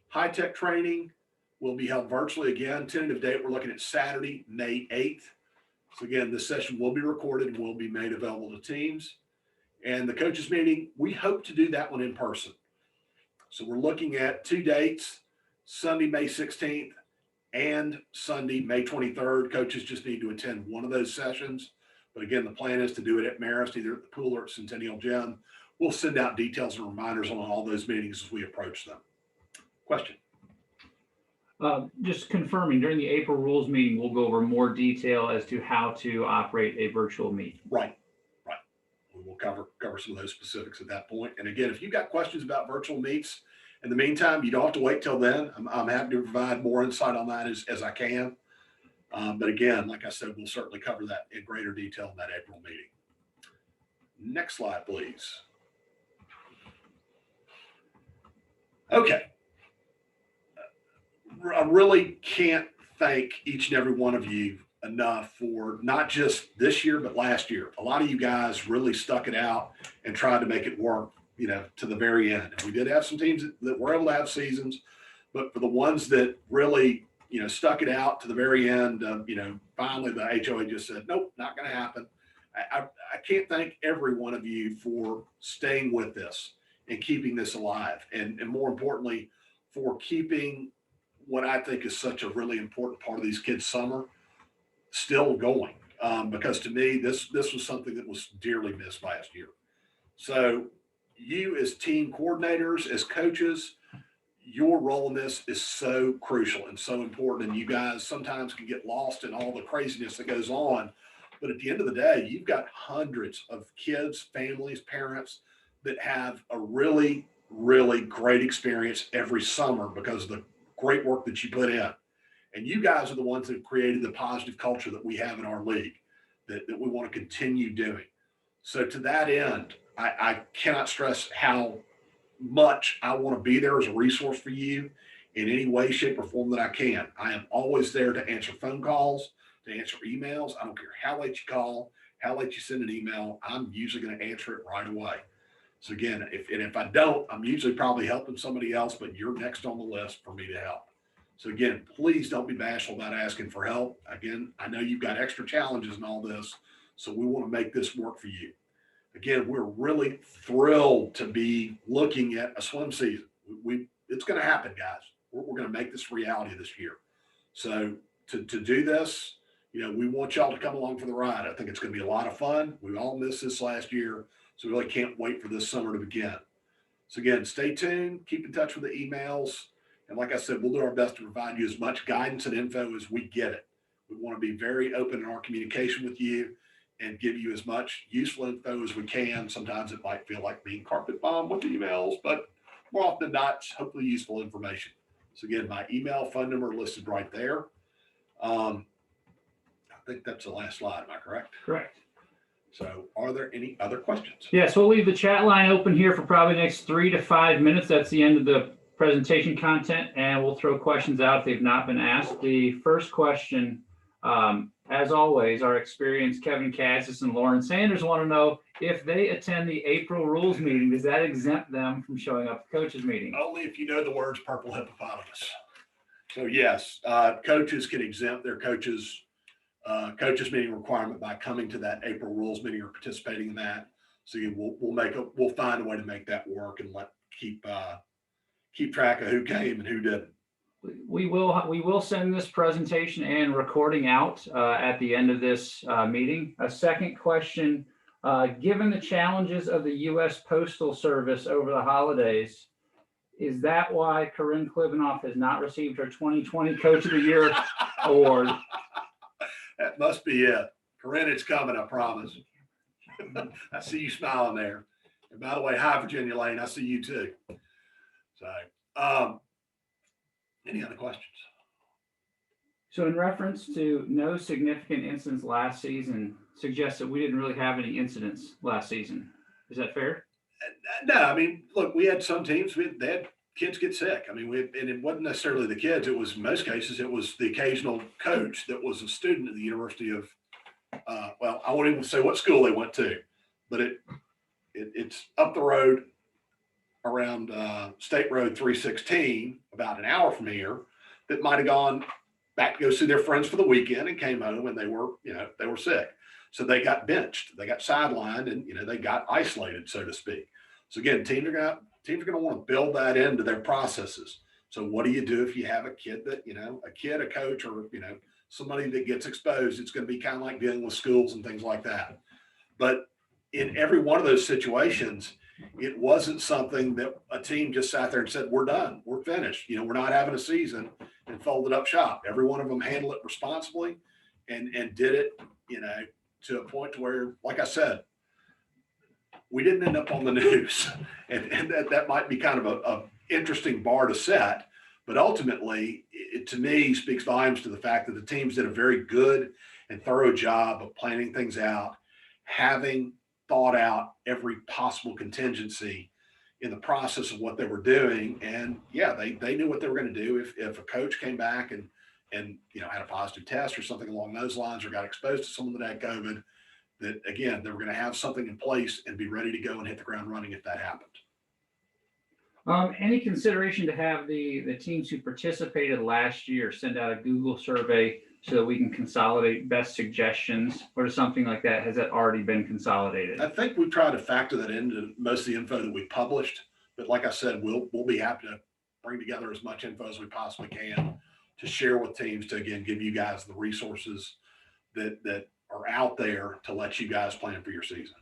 High-tech training will be held virtually again. Tentative date, we're looking at Saturday, May 8th. So again, this session will be recorded and will be made available to teams. And the coaches meeting, we hope to do that one in person. So we're looking at 2 dates, Sunday, May 16th and Sunday, May 23rd. Coaches just need to attend one of those sessions. But again, the plan is to do it at Marist, either at the pool or at Centennial Gym. We'll send out details and reminders on all those meetings as we approach them. Question? Just confirming, during the April rules meeting, we'll go over more detail as to how to operate a virtual meet. Right. We will cover some of those specifics at that point. And again, if you've got questions about virtual meets, in the meantime, you don't have to wait till then. I'm happy to provide more insight on that as I can. But again, like I said, we'll certainly cover that in greater detail in that April meeting. Next slide, please. Okay. I really can't thank each and every one of you enough for not just this year, but last year. A lot of you guys really stuck it out and tried to make it work, to the very end. And we did have some teams that were able to have seasons, but for the ones that really, stuck it out to the very end, finally the HOA just said, nope, not going to happen. I can't thank every one of you for staying with this and keeping this alive. And more importantly, for keeping what I think is such a really important part of these kids' summer still going. Because to me, this was something that was dearly missed last year. So you as team coordinators, as coaches, your role in this is so crucial and so important. And you guys sometimes can get lost in all the craziness that goes on. But at the end of the day, you've got hundreds of kids, families, parents that have a really, really great experience every summer because of the great work that you put in. And you guys are the ones that have created the positive culture that we have in our league that we want to continue doing. So to that end, I cannot stress how much I want to be there as a resource for you in any way, shape, or form that I can. I am always there to answer phone calls, to answer emails. I don't care how late you call, how late you send an email. I'm usually going to answer it right away. So again, if I don't, I'm usually probably helping somebody else, but you're next on the list for me to help. So again, please don't be bashful about asking for help. Again, I know you've got extra challenges in all this, so we want to make this work for you. Again, we're really thrilled to be looking at a swim season. It's going to happen, guys. We're going to make this reality this year. So to do this, we want y'all to come along for the ride. I think it's going to be a lot of fun. We all missed this last year, so we really can't wait for this summer to begin. So again, stay tuned, keep in touch with the emails. And like I said, we'll do our best to provide you as much guidance and info as we get it. We want to be very open in our communication with you and give you as much useful info as we can. Sometimes it might feel like being carpet bombed with emails, but more often than not, it's hopefully useful information. So again, my email, phone number listed right there. I think that's the last slide. Am I correct? Correct. So are there any other questions? Yes, we'll leave the chat line open here for probably the next 3 to 5 minutes. That's the end of the presentation content, and we'll throw questions out if they've not been asked. The first question, as always, our experienced Kevin Cassis and Lauren Sanders want to know if they attend the April rules meeting, does that exempt them from showing up to coaches meeting? Only if you know the words purple hippopotamus. So yes, coaches can exempt their coaches meeting requirement by coming to that April rules meeting or participating in that. So we'll find a way to make that work and keep track of who came and who didn't. We will send this presentation and recording out at the end of this meeting. A second question, given the challenges of the U.S. Postal Service over the holidays, is that why Corinne Klivanoff has not received her 2020 Coach of the Year award? That must be it. Corinne, it's coming, I promise. I see you smiling there. And by the way, hi, Virginia Lane. I see you too. So, any other questions? So in reference to no significant incidents last season suggests that we didn't really have any incidents last season. Is that fair? No, I mean, look, we had some teams, they had kids get sick. I mean, and it wasn't necessarily the kids. It was, in most cases, it was the occasional coach that was a student at the University of, well, I won't even say what school they went to, but it's up the road around State Road 316, about an hour from here, that might have gone back to go see their friends for the weekend and came home and they were sick. So they got benched, they got sidelined, and they got isolated, so to speak. So again, teams are going to want to build that into their processes. So what do you do if you have a kid that, a coach, or, somebody that gets exposed? It's going to be kind of like dealing with schools and things like that. But in every one of those situations, it wasn't something that a team just sat there and said, we're done, we're finished. We're not having a season, and folded up shop. Every one of them handled it responsibly and did it, to a point to where, like I said, we didn't end up on the news. And that might be kind of a interesting bar to set, But ultimately, it to me speaks volumes to the fact that the teams did a very good and thorough job of planning things out, having thought out every possible contingency in the process of what they were doing. And yeah, they knew what they were going to do. If a coach came back and had a positive test or something along those lines, or got exposed to someone that had COVID, that again, they were going to have something in place and be ready to go and hit the ground running if that happened. Any consideration to have the teams who participated last year send out a Google survey so that we can consolidate best suggestions or something like that? Has that already been consolidated? I think we've tried to factor that into most of the info that we published, but like I said, we'll be happy to bring together as much info as we possibly can to share with teams to, again, give you guys the resources that are out there to let you guys plan for your season.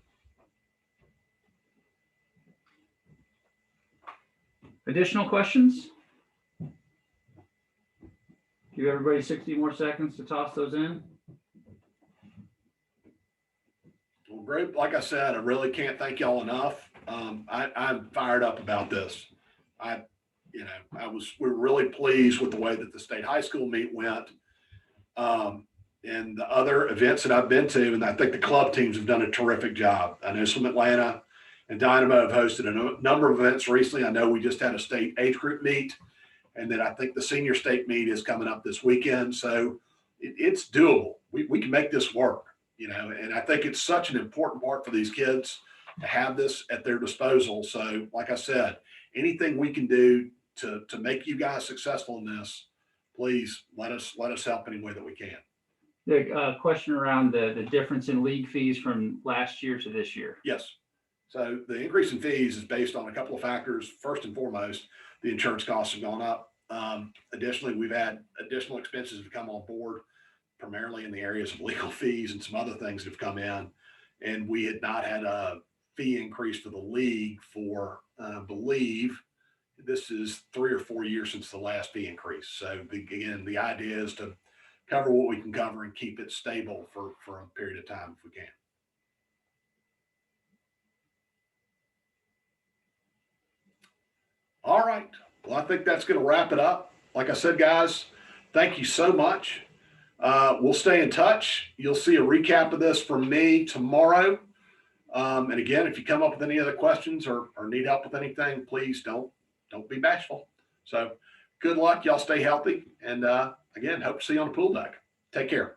Additional questions? Give everybody 60 more seconds to toss those in. Well, great. Like I said, I really can't thank y'all enough. I'm fired up about this. We're really pleased with the way that the state high school meet went. And the other events that I've been to, and I think the club teams have done a terrific job. I know Swim Atlanta and Dynamo have hosted a number of events recently. I know we just had a state age group meet, and then I think the senior state meet is coming up this weekend. So it's doable. We can make this work, and I think it's such an important part for these kids to have this at their disposal. So like I said, anything we can do to make you guys successful in this, please let us help any way that we can. The question around the difference in league fees from last year to this year. Yes. So the increase in fees is based on a couple of factors. First and foremost, the insurance costs have gone up. Additionally, we've had additional expenses have come on board, primarily in the areas of legal fees and some other things that have come in. And we had not had a fee increase for the league for, I believe, this is 3 or 4 years since the last fee increase. So again, the idea is to cover what we can cover and keep it stable for a period of time if we can. All right. Well, I think that's going to wrap it up. Like I said, guys, thank you so much. We'll stay in touch. You'll see a recap of this from me tomorrow. And again, if you come up with any other questions or need help with anything, please don't be bashful. So good luck. Y'all stay healthy. And again, hope to see you on the pool deck. Take care.